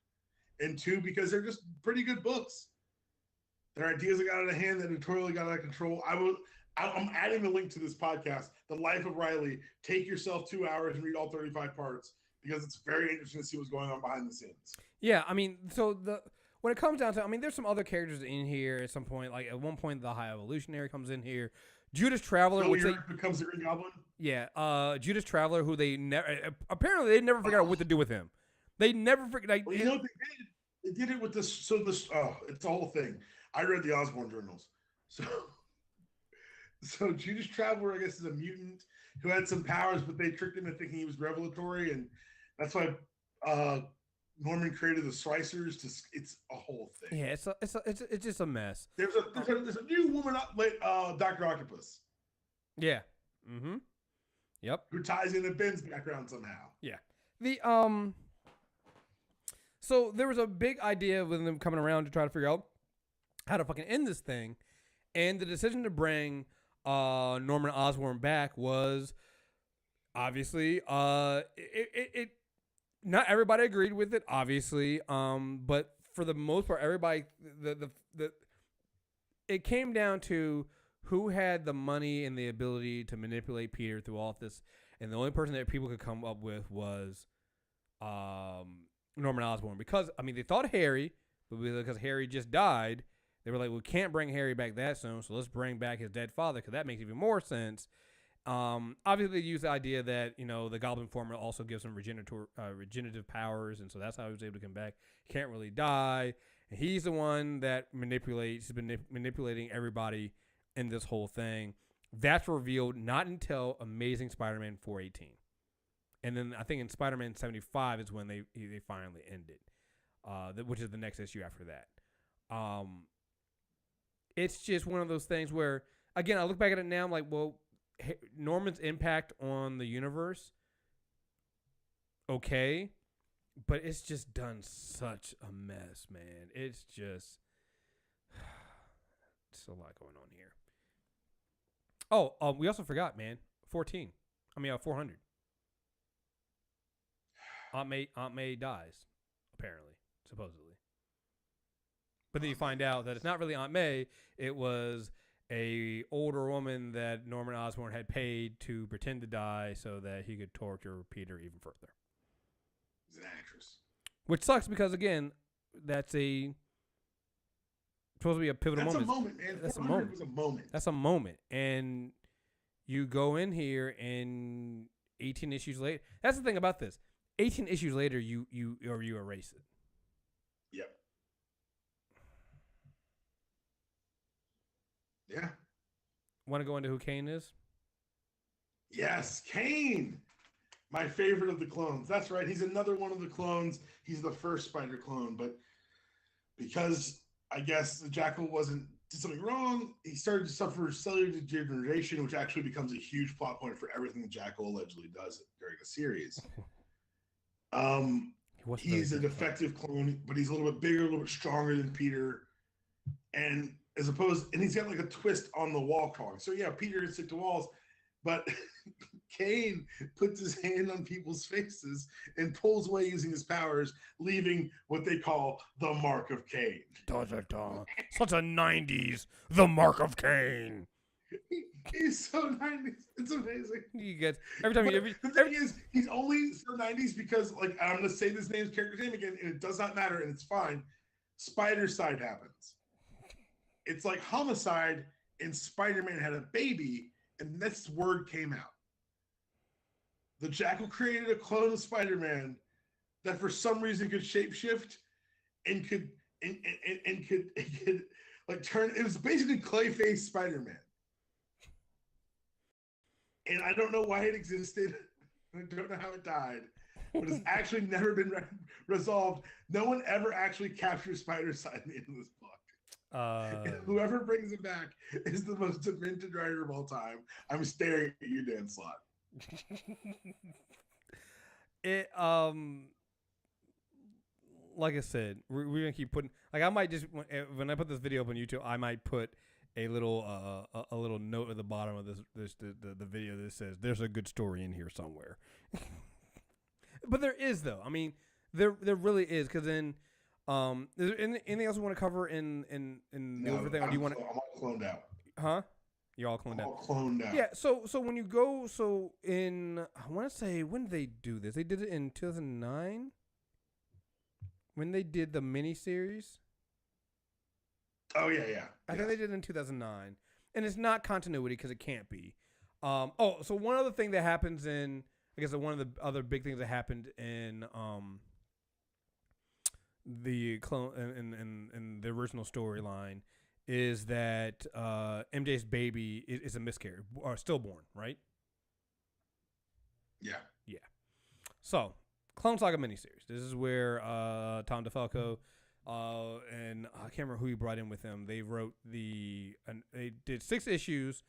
Speaker 2: and two, because they're just pretty good books. Their ideas that got out of hand, that editorially got out of control. I'm adding the link to this podcast, The Life of Reilly. Take yourself 2 hours and read all 35 parts because it's very interesting to see what's going on behind the scenes.
Speaker 1: Yeah, I mean, when it comes down to, I mean, there's some other characters in here at some point. Like at one point, the High Evolutionary comes in here. Judas Traveler,
Speaker 2: which becomes the Green Goblin.
Speaker 1: Yeah, Judas Traveler, who they never figured out what to do with him. They never figured. Like,
Speaker 2: well, you know what they did? They did it with this. So this, it's a whole thing. I read the Osborn journals, so Judas Traveler, I guess, is a mutant who had some powers, but they tricked him into thinking he was revelatory, and that's why Norman created the Slicers. It's a whole thing.
Speaker 1: Yeah, it's just a mess.
Speaker 2: There's a new woman, Dr. Octopus.
Speaker 1: Yeah. Mm-hmm. Yep.
Speaker 2: Who ties into Ben's background somehow.
Speaker 1: Yeah. So there was a big idea with them coming around to try to figure out how to fucking end this thing, and the decision to bring Norman Osborn back was obviously it not everybody agreed with it, obviously, but for the most part, everybody it came down to who had the money and the ability to manipulate Peter through all this, and the only person that people could come up with was Norman Osborn, because I mean they thought Harry, but because Harry just died, they were like, we can't bring Harry back that soon, so let's bring back his dead father because that makes even more sense. Obviously, they use the idea that the Goblin form also gives him regenerative powers, and so that's how he was able to come back. He can't really die, and he's the one that manipulates. He's been manipulating everybody in this whole thing. That's revealed not until Amazing Spider-Man 418, and then I think in Spider-Man 75 is when they finally ended, which is the next issue after that. It's just one of those things where, again, I look back at it now, I'm like, well, Norman's impact on the universe, okay, but it's just done such a mess, man. It's just, it's a lot going on here. Oh, we also forgot, man, 400. Aunt May dies, apparently, supposedly. But then you find out that it's not really Aunt May. It was a older woman that Norman Osborn had paid to pretend to die so that he could torture Peter even further.
Speaker 2: He's an actress.
Speaker 1: Which sucks because, again, that's supposed to be a pivotal moment.
Speaker 2: That's a moment, man. That's a moment. Was a moment.
Speaker 1: That's a moment. And you go in here and 18 issues later. That's the thing about this. 18 issues later, you erase it.
Speaker 2: Yep. Yeah.
Speaker 1: Want to go into who Kane is?
Speaker 2: Yes, Kane. My favorite of the clones. That's right. He's another one of the clones. He's the first Spider clone, but because I guess the Jackal did something wrong, he started to suffer cellular degeneration, which actually becomes a huge plot point for everything the Jackal allegedly does during the series. He's a defective clone, but he's a little bit bigger, a little bit stronger than Peter, and he's got like a twist on the wall crawling. So yeah, Peter can stick to walls, but Kane puts his hand on people's faces and pulls away using his powers, leaving what they call the mark of Kane.
Speaker 1: Such a 90s, the mark of Kane.
Speaker 2: He's so 90s. It's amazing.
Speaker 1: You get every time
Speaker 2: the thing is, he's only so 90s because, like, I'm going to say this character's name again, and it does not matter, and it's fine. Spider-Side happens. It's like Homicide and Spider-Man had a baby, and this word came out. The Jackal created a clone of Spider-Man that for some reason could shapeshift and could like turn. It was basically Clayface Spider-Man. and I don't know why it existed. I don't know how it died, but it's actually never been resolved. No one ever actually captures Spider-Side in the end of this book. And whoever brings him back is the most demented writer of all time. I'm staring at you, Dan Slott.
Speaker 1: It like I said, we're gonna keep putting. Like, I might just when I put this video up on YouTube, I might put a little note at the bottom of the video that says there's a good story in here somewhere. But there is, though. I mean, there really is, because then is there anything else we want to cover in the overthing? Or do you want to?
Speaker 2: I'm all cloned out.
Speaker 1: Huh? You're all cloned out.
Speaker 2: All cloned out.
Speaker 1: Yeah. So when you go, I want to say, when did they do this? They did it in 2009 when they did the miniseries.
Speaker 2: Oh yeah.
Speaker 1: I think they did it in 2009, and it's not continuity because it can't be. So one other thing that happens in, I guess one of the other big things that happened in the clone in the original storyline is that MJ's baby is a miscarriage or stillborn, right?
Speaker 2: Yeah.
Speaker 1: So, Clone Saga miniseries. This is where Tom DeFalco and I can't remember who he brought in with him. They wrote they did 6 issues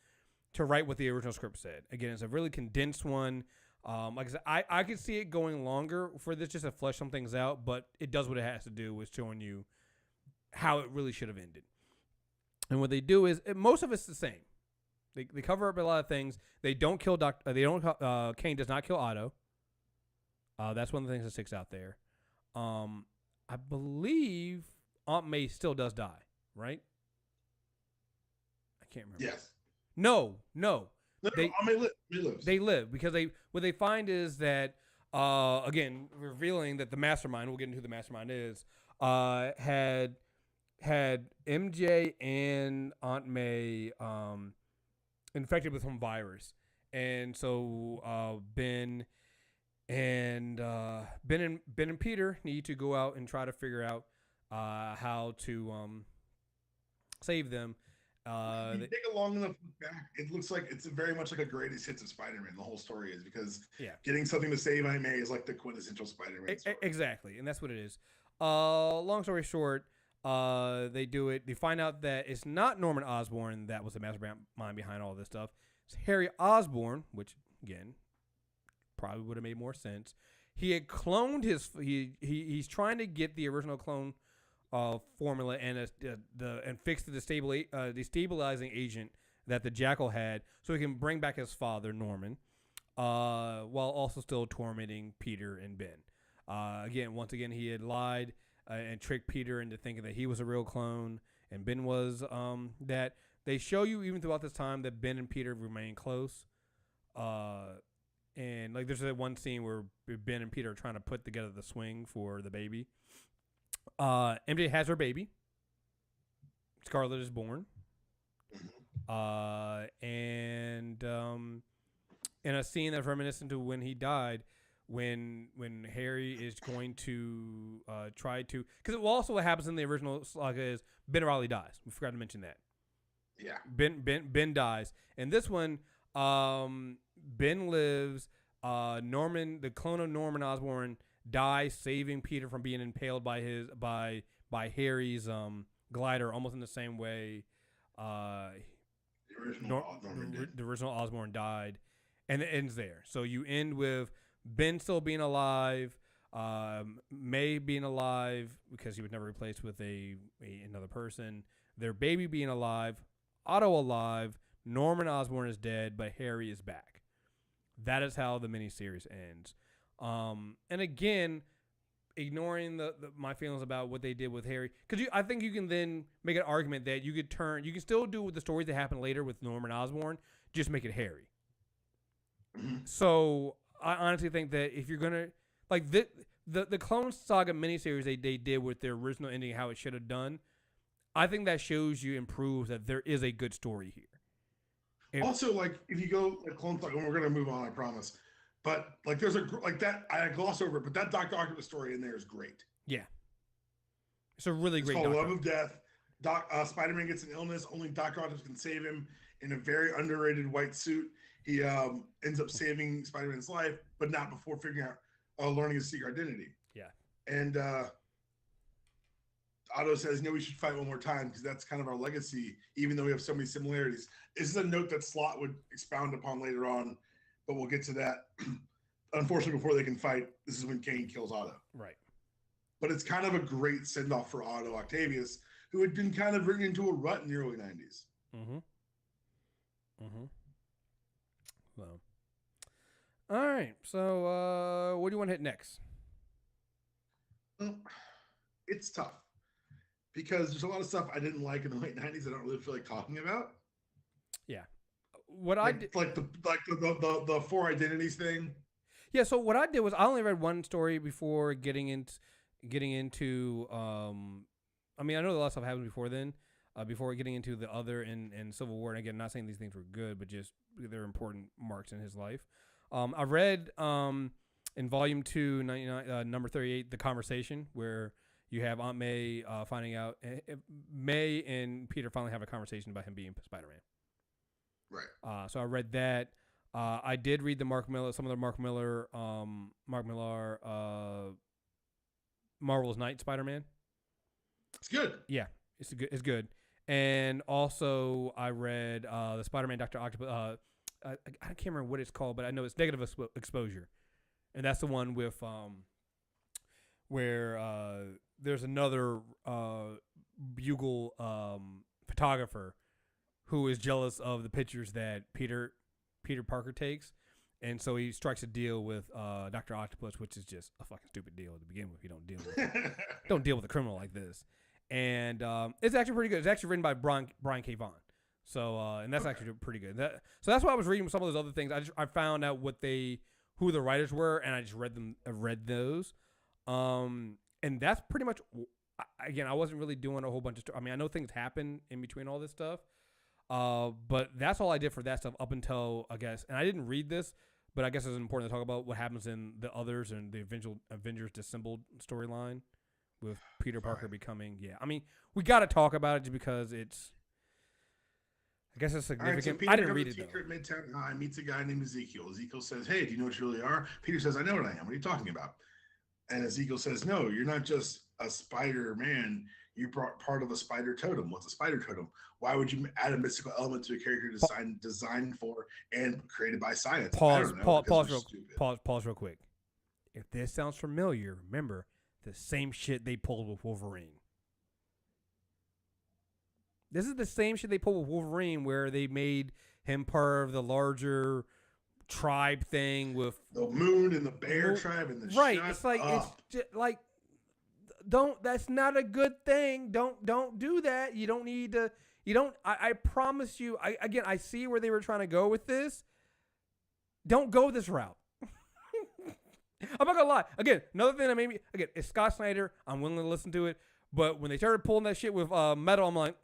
Speaker 1: to write what the original script said. Again, it's a really condensed one. Like I said, I could see it going longer for this just to flesh some things out, but it does what it has to do with showing you how it really should have ended. And what they do is most of it's the same. They cover up a lot of things. They don't kill Kane does not kill Otto. That's one of the things that sticks out there. I believe Aunt May still does die, right? I can't remember.
Speaker 2: Yes.
Speaker 1: No.
Speaker 2: Aunt May lives.
Speaker 1: They live because what they find is that again, revealing that the mastermind, we'll get into who the mastermind is, had MJ and Aunt May infected with some virus, and so Ben and Peter need to go out and try to figure out how to save them.
Speaker 2: You take a long enough look back, it looks like it's very much like a greatest hits of Spider-Man. The whole story is because getting something to save Aunt May is like the quintessential Spider-Man story.
Speaker 1: Exactly, and that's what it is. Long story short, they do it. They find out that it's not Norman Osborn that was the mastermind behind all this stuff. It's Harry Osborn, which again probably would have made more sense. He had cloned he's trying to get the original clone formula and fix the destabilizing agent that the Jackal had, so he can bring back his father Norman, while also still tormenting Peter and Ben. Once again, he had lied and tricked Peter into thinking that he was a real clone, and Ben was. That they show you even throughout this time that Ben and Peter remain close. And like there's that one scene where Ben and Peter are trying to put together the swing for the baby. MJ has her baby. Scarlet is born. And in a scene that's reminiscent to when he died, when Harry is going to try to, because also what happens in the original Saga is Ben Reilly dies. We forgot to mention that.
Speaker 2: Yeah.
Speaker 1: Ben dies. And this one, Ben lives. Norman, the clone of Norman Osborn, dies, saving Peter from being impaled by Harry's glider, almost in the same way the original Osborn died, and it ends there. So you end with Ben still being alive, May being alive because he was never replaced with another person, their baby being alive, Otto alive, Norman Osborn is dead, but Harry is back. That is how the miniseries ends. And again, ignoring my feelings about what they did with Harry, because I think you can then make an argument that you can still do with the stories that happen later with Norman Osborn, just make it Harry. So I honestly think that if you're gonna like the Clone Saga miniseries they did with their original ending, how it should have done, I think that shows you and proves that there is a good story here.
Speaker 2: Also, like if you go like Clone Saga, and we're gonna move on, I promise. But like there's that I gloss over it, but that Dr. Octopus story in there is great.
Speaker 1: Yeah, it's a really great.
Speaker 2: It's called Love of Death. Spider-Man gets an illness. Only Dr. Octopus can save him in a very underrated white suit. He ends up saving Spider-Man's life, but not before figuring out, learning his secret identity.
Speaker 1: Yeah.
Speaker 2: And Otto says, we should fight one more time because that's kind of our legacy, even though we have so many similarities. This is a note that Slott would expound upon later on, but we'll get to that. Unfortunately, before they can fight, this is when Kane kills Otto.
Speaker 1: Right.
Speaker 2: But it's kind of a great send-off for Otto Octavius, who had been kind of written into a rut in the early 90s.
Speaker 1: Mm-hmm. Mm-hmm. So, all right. So, what do you want to hit next?
Speaker 2: Well, it's tough because there's a lot of stuff I didn't like in the late 90s I don't really feel like talking about.
Speaker 1: Yeah. What I did,
Speaker 2: like the four identities thing.
Speaker 1: Yeah, so what I did was I only read one story before getting into I mean, I know a lot of stuff happened before then, before getting into the other in Civil War. And again, not saying these things were good, but just they're important marks in his life. I read in volume 2, number 38, The Conversation, where you have Aunt May finding out May and Peter finally have a conversation about him being Spider-Man.
Speaker 2: Right.
Speaker 1: So I read that. I did read some of the Mark Millar Marvel's Knight Spider-Man.
Speaker 2: It's good.
Speaker 1: Yeah, it's good. And also I read the Spider-Man Dr. Octopus. I can't remember what it's called, but I know it's Negative Exposure, and that's the one with where there's another Bugle photographer who is jealous of the pictures that Peter Parker takes, and so he strikes a deal with Dr. Octopus, which is just a fucking stupid deal to begin with. You don't deal with a criminal like this, and it's actually pretty good. It's actually written by Brian K. Vaughan, so and that's actually pretty good. So that's why I was reading some of those other things. I found out who the writers were, and I just read those, and that's pretty much. Again, I wasn't really doing a whole bunch of stuff. I mean, I know things happen in between all this stuff. But that's all I did for that stuff up until, I guess, and I didn't read this, but I guess it's important to talk about what happens in the others and the Avengers Dissembled storyline with Peter Parker becoming, I mean, we got to talk about it just because I guess it's significant.
Speaker 2: Right, so
Speaker 1: I didn't read it, though.
Speaker 2: At Midtown High meets a guy named Ezekiel. Ezekiel says, hey, do you know what you really are? Peter says, I know what I am. What are you talking about? And Ezekiel says, no, you're not just a Spider-Man. You brought part of a spider totem. What's a spider totem? Why would you add a mystical element to a character designed for and created by science?
Speaker 1: Pause real quick. If this sounds familiar, remember the same shit they pulled with Wolverine. This is the same shit they pulled with Wolverine, where they made him part of the larger tribe thing with
Speaker 2: the Moon and the Bear tribe and the
Speaker 1: right. It's like it's just like. That's not a good thing. Don't do that. You don't need to, I promise you, I see where they were trying to go with this. Don't go this route. I'm not gonna lie. Again, another thing that made me, it's Scott Snyder. I'm willing to listen to it. But when they started pulling that shit with metal, I'm like,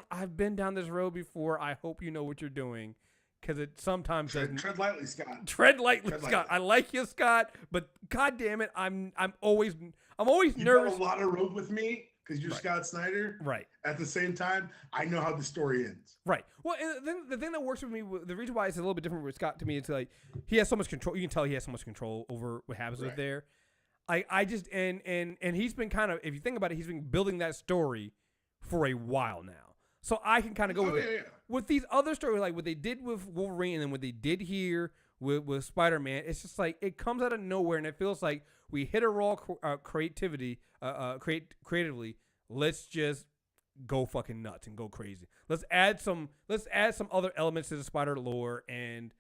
Speaker 1: I've been down this road before. I hope you know what you're doing. Because it sometimes doesn't.
Speaker 2: Tread lightly, Scott.
Speaker 1: Tread lightly, Scott. I like you, Scott, but God damn it, I'm always nervous.
Speaker 2: You got a lot of rope with me because you're Scott Snyder.
Speaker 1: Right.
Speaker 2: At the same time, I know how the story ends.
Speaker 1: Right. Well, and then the thing that works with me, the reason why it's a little bit different with Scott to me, it's like he has so much control. You can tell he has so much control over what happens with there. I just and he's been kind of, if you think about it, he's been building that story for a while now. So I can kind of go with it. Yeah. With these other stories, like what they did with Wolverine and then what they did here with Spider-Man, it's just like it comes out of nowhere, and it feels like we hit a raw creatively. Let's just go fucking nuts and go crazy. Let's add some other elements to the Spider lore. And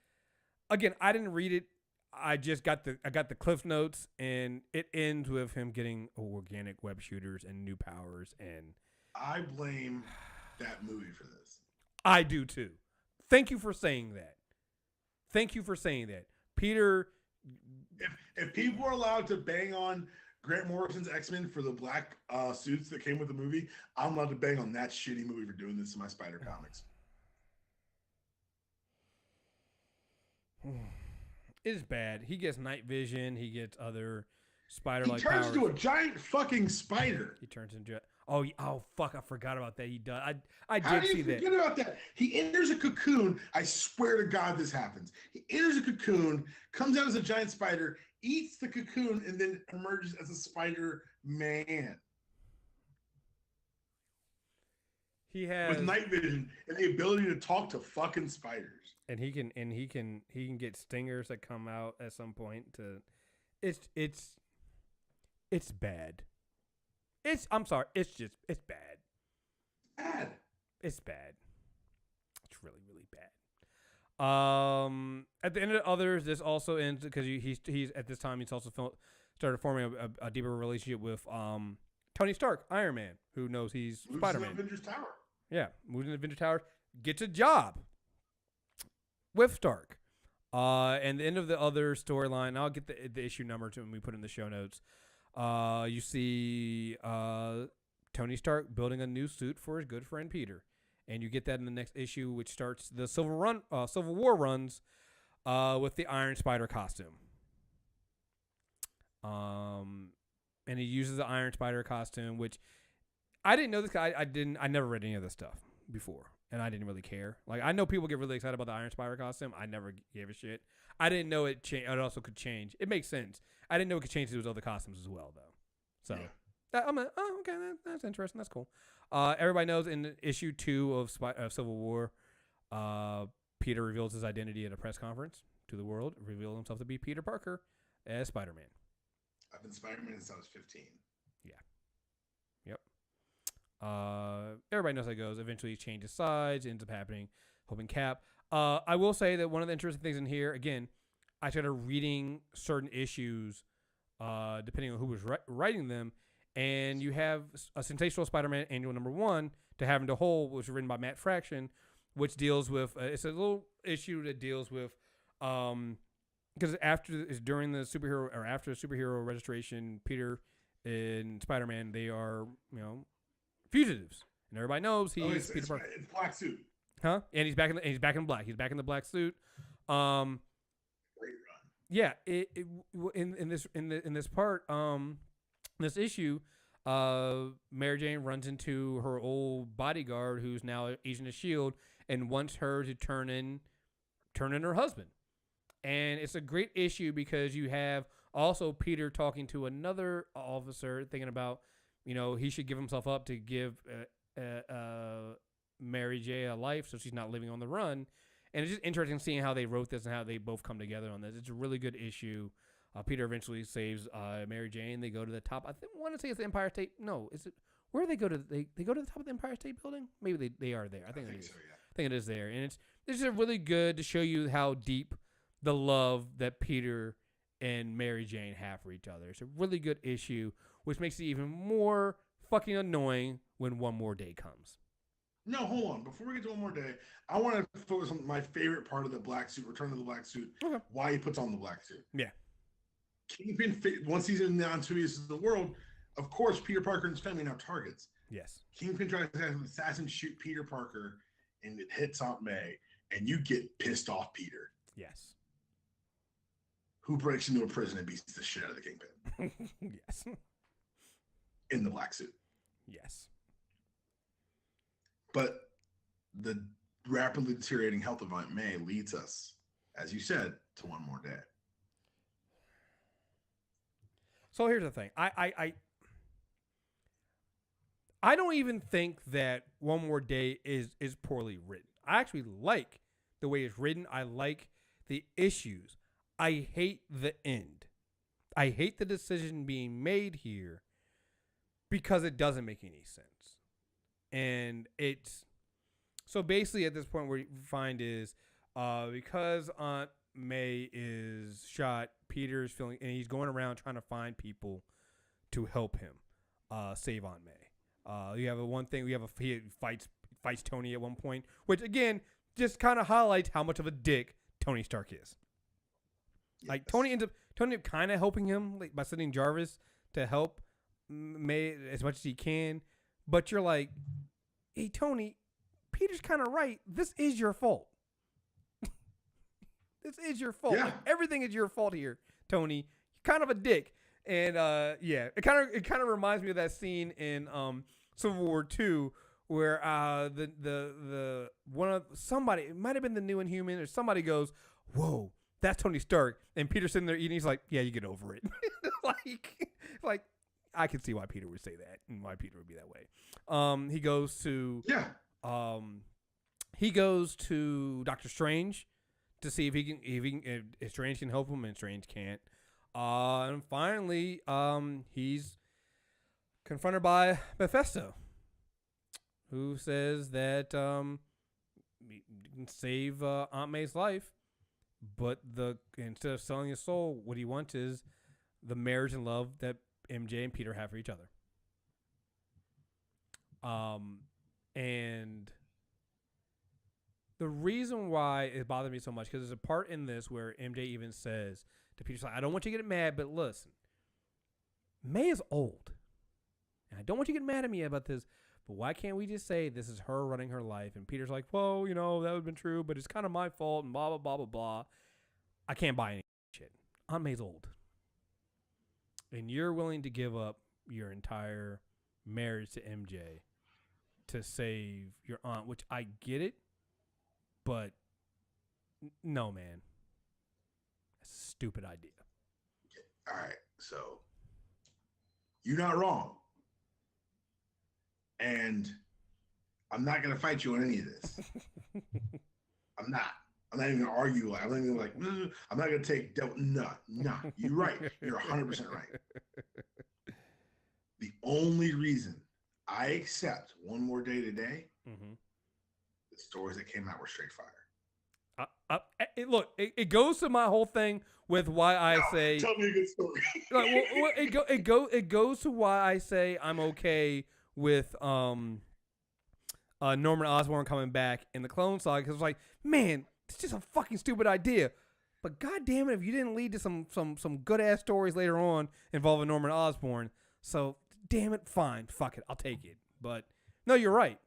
Speaker 1: again, I didn't read it. I got the Cliff Notes, and it ends with him getting organic web shooters and new powers. And
Speaker 2: I blame that movie for this.
Speaker 1: I do too. Thank you for saying that. Peter.
Speaker 2: If people are allowed to bang on Grant Morrison's X-Men for the black suits that came with the movie, I'm allowed to bang on that shitty movie for doing this in my Spider comics.
Speaker 1: It is bad. He gets night vision. He gets other spider-like
Speaker 2: He turns
Speaker 1: powers.
Speaker 2: into a giant fucking spider.
Speaker 1: He turns into oh fuck! I forgot about that. He does. I
Speaker 2: How
Speaker 1: did
Speaker 2: do
Speaker 1: see
Speaker 2: you
Speaker 1: that.
Speaker 2: forget about that? He enters a cocoon. I swear to God, this happens. He enters a cocoon, comes out as a giant spider, eats the cocoon, and then emerges as a Spider-Man.
Speaker 1: He has
Speaker 2: with night vision and the ability to talk to fucking spiders.
Speaker 1: And he can get stingers that come out at some point to it's bad. I'm sorry, it's bad.
Speaker 2: Bad.
Speaker 1: It's bad. It's really, really bad. At the end of the others, this also ends because he's at this time he's also started forming a deeper relationship with Tony Stark, Iron Man, who knows he's Spider-Man.
Speaker 2: Avengers Tower.
Speaker 1: Yeah, moves into Avengers Tower, gets a job with Stark. And the end of the other storyline, I'll get the issue number to when we put in the show notes. You see Tony Stark building a new suit for his good friend Peter. And you get that in the next issue, which starts the Civil War runs with the Iron Spider costume. And he uses the Iron Spider costume, which I didn't know this guy. I never read any of this stuff before, and I didn't really care. Like, I know people get really excited about the Iron Spider costume. I never gave a shit. I didn't know it also could change. It makes sense. I didn't know it could change to his other costumes as well, though. So I'm like, oh, okay, that's interesting. That's cool. Everybody knows in issue 2 of Civil War, Peter reveals his identity at a press conference to the world, revealing himself to be Peter Parker as Spider-Man.
Speaker 2: I've been Spider-Man since I was 15.
Speaker 1: Yeah. Yep. Everybody knows how it goes. Eventually he changes sides, ends up happening, hoping Cap. I will say that one of the interesting things in here, again, I started reading certain issues depending on who was writing them, and you have a Sensational Spider-Man Annual Number 1 to Having to Whole, which was written by Matt Fraction, which deals with, it's a little issue that deals with, because during the superhero, or after the superhero registration, Peter and Spider-Man, they are, fugitives, and everybody knows he's Peter Parker.
Speaker 2: It's black suit,
Speaker 1: huh? And he's back in black. He's back in the black suit.
Speaker 2: Great run.
Speaker 1: Yeah. In this part, this issue, Mary Jane runs into her old bodyguard, who's now Agent of S.H.I.E.L.D., and wants her to turn in her husband. And it's a great issue because you have also Peter talking to another officer, thinking about, he should give himself up to give Mary J a life so she's not living on the run. And it's just interesting seeing how they wrote this and how they both come together on this. It's a really good issue. Peter eventually saves Mary Jane. They go to the top. I want to say it's the Empire State. No, is it? Where do they go to? They go to the top of the Empire State Building? Maybe they are there. I think it is. So, yeah. I think it is there. And it's just really good to show you how deep the love that Peter and Mary Jane have for each other. It's a really good issue, which makes it even more fucking annoying when One More Day comes.
Speaker 2: No, hold on. Before we get to One More Day, I want to focus on my favorite part of the black suit, Return to the Black Suit, why he puts on the black suit.
Speaker 1: Yeah.
Speaker 2: Kingpin, once he's in the amphibious of the world, of course, Peter Parker and his family are now targets.
Speaker 1: Yes.
Speaker 2: Kingpin tries to have an assassin shoot Peter Parker, and it hits Aunt May, and you get pissed off Peter.
Speaker 1: Yes.
Speaker 2: Who breaks into a prison and beats the shit out of the Kingpin.
Speaker 1: Yes.
Speaker 2: In the black suit.
Speaker 1: Yes.
Speaker 2: But the rapidly deteriorating health of Aunt May leads us, as you said, to One More Day.
Speaker 1: So here's the thing. I don't even think that One More Day is poorly written. I actually like the way it's written. I like the issues. I hate the end. I hate the decision being made here because it doesn't make any sense. And it's so basically at this point what you find is because Aunt May is shot, Peter's feeling, and he's going around trying to find people to help him save Aunt May. You have one thing. He fights Tony at one point, which again just kind of highlights how much of a dick Tony Stark is. Yes. Like Tony ends up kind of helping him by sending Jarvis to help May as much as he can, but you're like, hey Tony, Peter's kind of right. This is your fault. This is your fault.
Speaker 2: Yeah.
Speaker 1: Like, everything is your fault here, Tony. You're kind of a dick. And yeah, it kind of reminds me of that scene in Civil War II where the one of somebody, it might have been the New Inhuman or somebody goes, "Whoa, that's Tony Stark," and Peter's sitting there eating. He's like, "Yeah, you get over it." like I can see why Peter would say that and why Peter would be that way. He goes to Doctor Strange to see if Strange can help him, and Strange can't. And finally, he's confronted by Mephisto, who says that he can save Aunt May's life, but instead of selling his soul, what he wants is the marriage and love that MJ and Peter have for each other. And the reason why it bothered me so much, because there's a part in this where MJ even says to Peter, I don't want you to get mad, but listen, May is old. And I don't want you to get mad at me about this, but why can't we just say this is her running her life? And Peter's like, well, that would have been true, but it's kind of my fault, and blah, blah, blah, blah, blah. I can't buy any shit. Aunt May's old. And you're willing to give up your entire marriage to MJ to save your aunt, which I get it, but no, man. That's a stupid idea.
Speaker 2: All right, so you're not wrong. And I'm not going to fight you on any of this. I'm not even going to argue. I'm not even like, I'm not going to take devil. No. You're right. You're 100% right. The only reason I accept One More Day today, the stories that came out were straight fire.
Speaker 1: Look, it goes to my whole thing with why I say.
Speaker 2: Tell me a good story.
Speaker 1: It goes to why I say I'm okay with Norman Osborn coming back in the Clone Saga, because it's like, man, it's just a fucking stupid idea. But god damn it, if you didn't lead to some good ass stories later on involving Norman Osborn, so damn it, fine, fuck it, I'll take it. But no, you're right.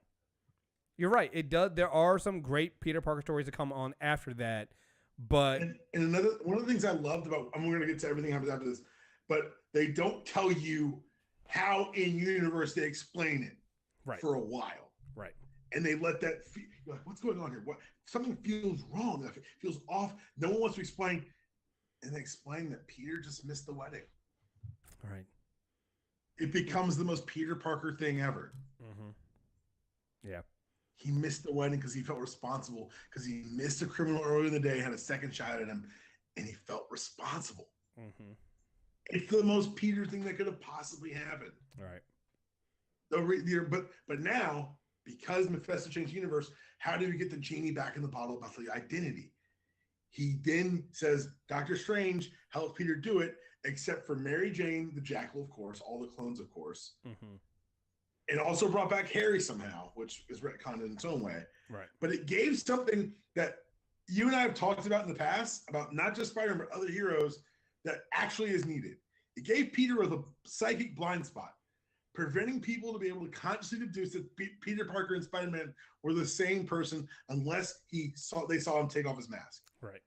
Speaker 1: You're right. It does. There are some great Peter Parker stories that come on after that, but
Speaker 2: and another one of the things I loved about, I'm going to get to everything happens after this, but they don't tell you how in universe they explain it for a while,
Speaker 1: right?
Speaker 2: And they let that you're like, what's going on here? What, something feels wrong? It feels off. No one wants to explain, and they explain that Peter just missed the wedding.
Speaker 1: Right.
Speaker 2: It becomes the most Peter Parker thing ever.
Speaker 1: Yeah.
Speaker 2: He missed the wedding because he felt responsible, because he missed a criminal earlier in the day, had a second shot at him, and he felt responsible. It's the most Peter thing that could have possibly happened.
Speaker 1: Right.
Speaker 2: But now, because Mephisto changed the universe, how do we get the genie back in the bottle about the identity? He then says Doctor Strange helps Peter do it, except for Mary Jane, the Jackal, of course, all the clones, of course. And also brought back Harry somehow, which is retconned in its own way.
Speaker 1: Right.
Speaker 2: But it gave something that you and I have talked about in the past, about not just Spider-Man, but other heroes, that actually is needed. It gave Peter a psychic blind spot, preventing people to be able to consciously deduce that Peter Parker and Spider-Man were the same person unless they saw him take off his mask.
Speaker 1: Right.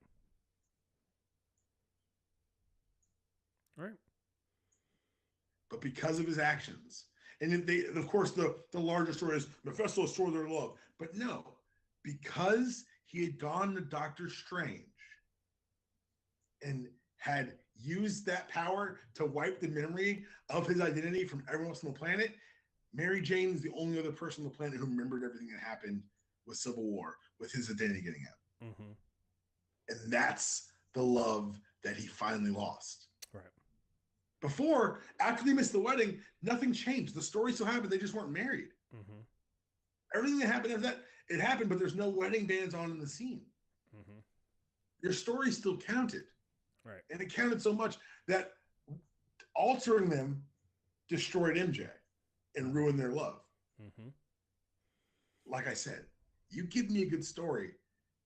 Speaker 1: Right.
Speaker 2: But because of his actions, and they, of course, the larger story is Mephisto destroyed their love. But no, because he had gone to Doctor Strange and had used that power to wipe the memory of his identity from everyone else on the planet, Mary Jane is the only other person on the planet who remembered everything that happened with Civil War, with his identity getting out. And that's the love that he finally lost.
Speaker 1: Right.
Speaker 2: Before, after they missed the wedding, nothing changed. The story still happened. They just weren't married. Everything that happened after that, it happened, but there's no wedding bands on in the scene. Your story still counted.
Speaker 1: Right.
Speaker 2: And it counted so much that altering them destroyed MJ and ruined their love. Like I said, you give me a good story,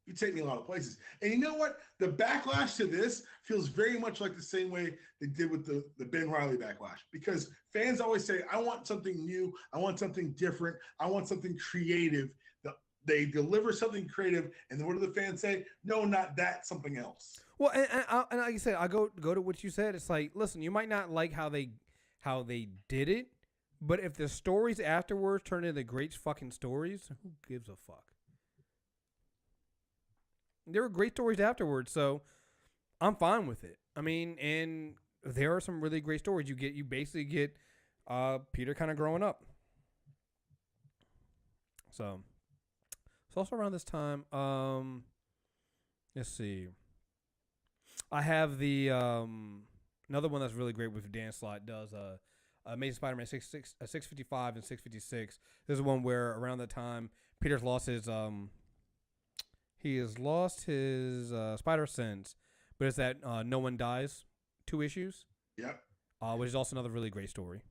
Speaker 2: you take me a lot of places. And you know what? The backlash to this feels very much like the same way they did with the Ben Reilly backlash. Because fans always say, I want something new. I want something different. I want something creative. They deliver something creative. And then what do the fans say? No, not that, something else.
Speaker 1: Well, and like I said, I go to what you said. It's like, listen, you might not like how they did it, but if the stories afterwards turn into great fucking stories, who gives a fuck? There were great stories afterwards, so I'm fine with it. I mean, and there are some really great stories. You basically get Peter kind of growing up. So it's also around this time. Let's see. I have the another one that's really great with Dan Slott does Amazing Spider-Man 655 and 656. This is one where around that time Peter's lost his he has lost his spider sense, but it's that no one dies 2 issues.
Speaker 2: Yep.
Speaker 1: Which is also another really great story.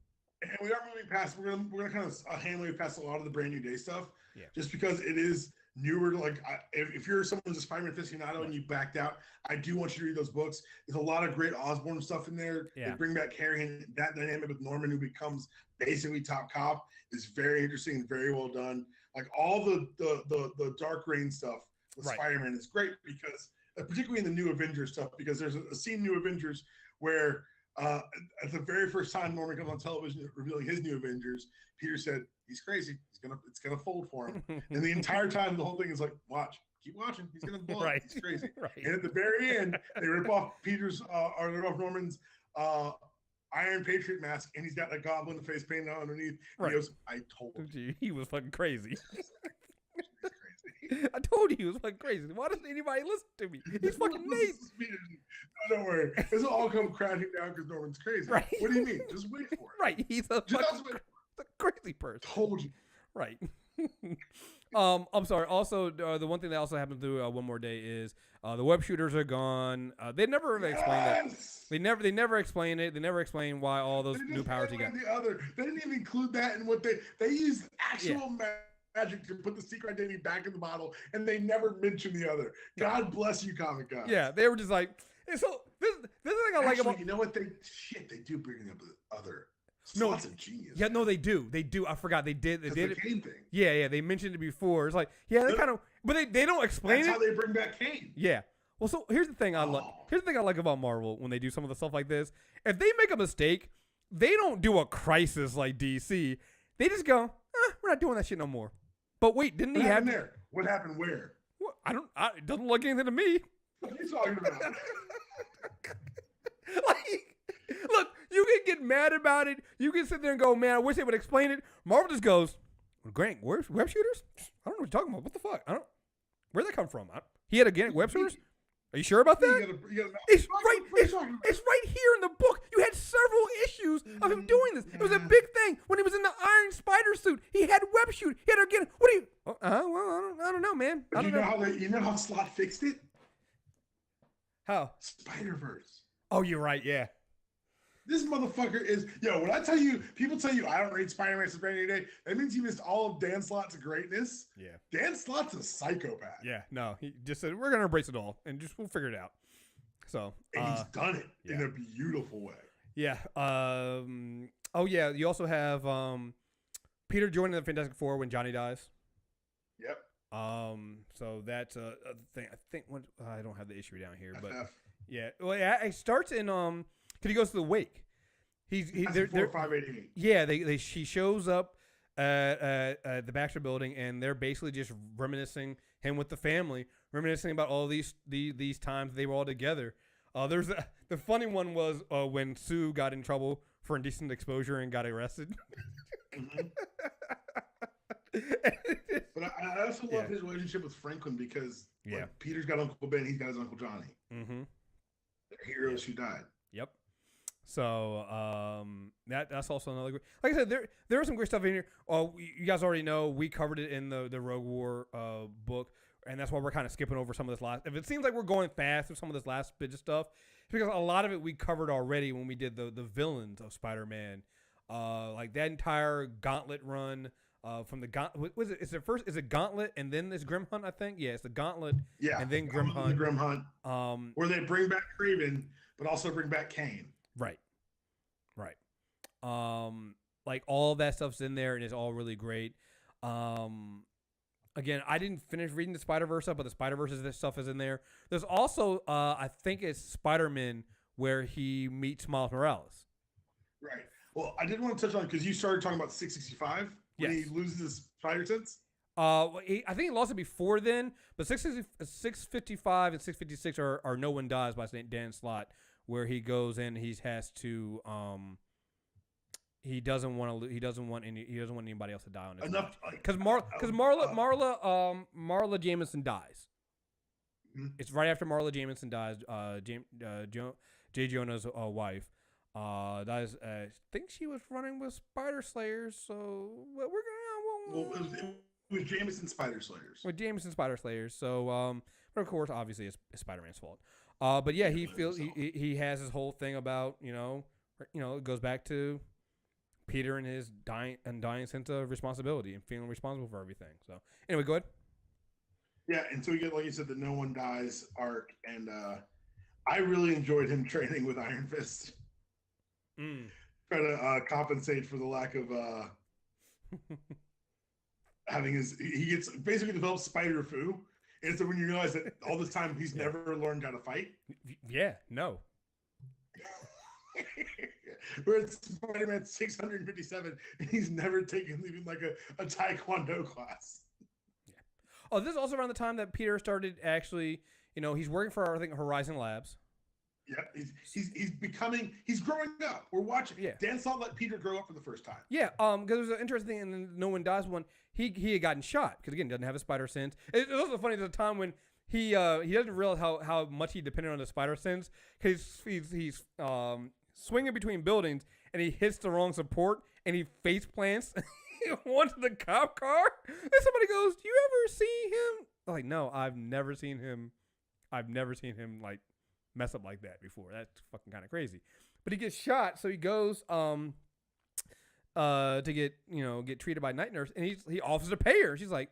Speaker 2: And we are moving past. We're gonna kind of hand past a lot of the Brand New Day stuff.
Speaker 1: Yeah.
Speaker 2: Just because it is newer. Like if you're someone who's a Spider-Man aficionado and you backed out, I do want you to read those books. There's a lot of great Osborn stuff in there.
Speaker 1: Yeah.
Speaker 2: They bring back Carrie, and that dynamic with Norman, who becomes basically top cop, is very interesting and very well done. Like all the Dark Reign stuff with Spider-Man is great because, particularly in the New Avengers stuff, because there's a scene in New Avengers where at the very first time Norman comes on television revealing his New Avengers, Peter said he's crazy. It's gonna fold for him. And the entire time the whole thing is like, keep watching. He's gonna blow up. He's crazy. And at the very end, they rip off Norman's Iron Patriot mask, and he's got a goblin face painted on underneath. And he goes, "I told you
Speaker 1: he was fucking crazy." I told you he was fucking crazy. Why doesn't anybody listen to me? He's fucking amazing.
Speaker 2: No, don't worry. This will all come crashing down because Norman's crazy. Right. What do you mean? Just wait for it.
Speaker 1: Right. He's a crazy person.
Speaker 2: Told you.
Speaker 1: Right. I'm sorry. Also, the one thing that also happened through One More Day is the web shooters are gone. They never really explained that. They never explained it. They never explained why all those new powers he got.
Speaker 2: They didn't even include that in what they used actual magic to put the secret identity back in the bottle, and they never mentioned the other. God bless you, Comic Con.
Speaker 1: Yeah, they were just like, so this is the thing I like about.
Speaker 2: You know what? They do bring up the other. Slott's a genius.
Speaker 1: Yeah, no, they do. I forgot they did. They did
Speaker 2: the Kane thing.
Speaker 1: Yeah. They mentioned it before. It's like, yeah, they kind of, but they don't explain it.
Speaker 2: That's how they bring back Kane.
Speaker 1: Yeah. Well, so here's the thing I like. Here's the thing I like about Marvel when they do some of the stuff like this. If they make a mistake, they don't do a crisis like DC. They just go, we're not doing that shit no more. But wait, didn't he have
Speaker 2: there? What happened where?
Speaker 1: What? It doesn't look anything to me.
Speaker 2: What are you talking about?
Speaker 1: Look, you can get mad about it. You can sit there and go, man, I wish they would explain it. Marvel just goes, Grant, web shooters? I don't know what you're talking about. What the fuck? Where'd that come from? He had a web shooters? Are you sure about that? It's right here in the book. You had several issues of him doing this. It was a big thing when he was in the Iron Spider suit. He had web shoot. He had again. What do you? Well, I don't know, man. I don't know.
Speaker 2: You know how Slott fixed it?
Speaker 1: How?
Speaker 2: Spider-Verse.
Speaker 1: Oh, you're right. Yeah.
Speaker 2: This motherfucker is, when I tell you, people tell you I don't read Spider-Man since Brand New Day, that means you missed all of Dan Slott's greatness.
Speaker 1: Yeah.
Speaker 2: Dan Slott's a psychopath.
Speaker 1: Yeah, no, he just said, we're going to embrace it all, and we'll figure it out. So.
Speaker 2: And he's done it in a beautiful way.
Speaker 1: Yeah. You also have Peter joining the Fantastic Four when Johnny dies.
Speaker 2: Yep.
Speaker 1: So that's a thing. I think I don't have the issue down here, but yeah. Well, it starts in because he goes to the wake. They're
Speaker 2: 588.
Speaker 1: Yeah, she shows up at the Baxter Building, and they're basically just reminiscing him with the family, reminiscing about all these times they were all together. The funny one was when Sue got in trouble for indecent exposure and got arrested.
Speaker 2: Mm-hmm. But I also love his relationship with Franklin because Peter's got Uncle Ben, he's got his Uncle Johnny.
Speaker 1: Mm-hmm.
Speaker 2: They're heroes who died.
Speaker 1: Yep. So that's also another great. Like I said, there are some great stuff in here. You guys already know we covered it in the Rogue War book, and that's why we're kind of skipping over some of this last. If it seems like we're going fast with some of this last bit of stuff, it's because a lot of it we covered already when we did the villains of Spider-Man, like that entire Gauntlet run. From the Gauntlet, was it? Is it Gauntlet and then this Grim Hunt? I think. Yeah, it's the Gauntlet.
Speaker 2: Yeah,
Speaker 1: and then Grim Hunt.
Speaker 2: The Grim Hunt. Where they bring back Craven, but also bring back Kane.
Speaker 1: Right. Like all that stuff's in there, and it's all really great. Again, I didn't finish reading the Spider-Verse stuff, but the Spider-Verse stuff is in there. There's also, I think it's Spider-Man where he meets Miles Morales.
Speaker 2: Right. Well, I did want to touch on because you started talking about 665 when he loses his spider sense.
Speaker 1: I think he lost it before then, but 655 and 656 are No One Dies by Dan Slott, where he goes in, he has to he doesn't want anybody else to die on his
Speaker 2: Enough
Speaker 1: because Marla Jameson dies.
Speaker 2: Mm-hmm.
Speaker 1: It's right after Marla Jameson dies. Jay Jonah's wife dies. I think she was running with Spider Slayers, so we're gonna.
Speaker 2: It was Jameson Spider Slayers.
Speaker 1: With Jameson Spider Slayers, so but of course, obviously, it's Spider-Man's fault. But yeah, he feels he has his whole thing about it goes back to Peter and his dying sense of responsibility and feeling responsible for everything. So anyway, go ahead.
Speaker 2: Yeah, and so we get, like you said, the No One Dies arc, and I really enjoyed him training with Iron Fist. Trying to compensate for the lack of having he gets basically develops Spider Fu. And so when you realize that all this time he's never learned how to fight.
Speaker 1: Yeah, no.
Speaker 2: Where it's Spider-Man 657, and he's never taken even like a Taekwondo class.
Speaker 1: Yeah. Oh, this is also around the time that Peter started actually, he's working for, I think, Horizon Labs.
Speaker 2: Yeah, he's growing up. We're watching. Yeah. Dan Slott let Peter grow up for the first time.
Speaker 1: Yeah, because there's an interesting thing in the No One Dies one. He had gotten shot because again doesn't have a spider sense. It's also funny at the time when he doesn't realize how much he depended on the spider sense because he's swinging between buildings and he hits the wrong support and he face plants onto the cop car. And somebody goes, "Do you ever see him?" I'm like, no, I've never seen him. I've never seen him like mess up like that before. That's fucking kind of crazy. But he gets shot, so he goes to get treated by night nurse, and he offers to pay her. She's like,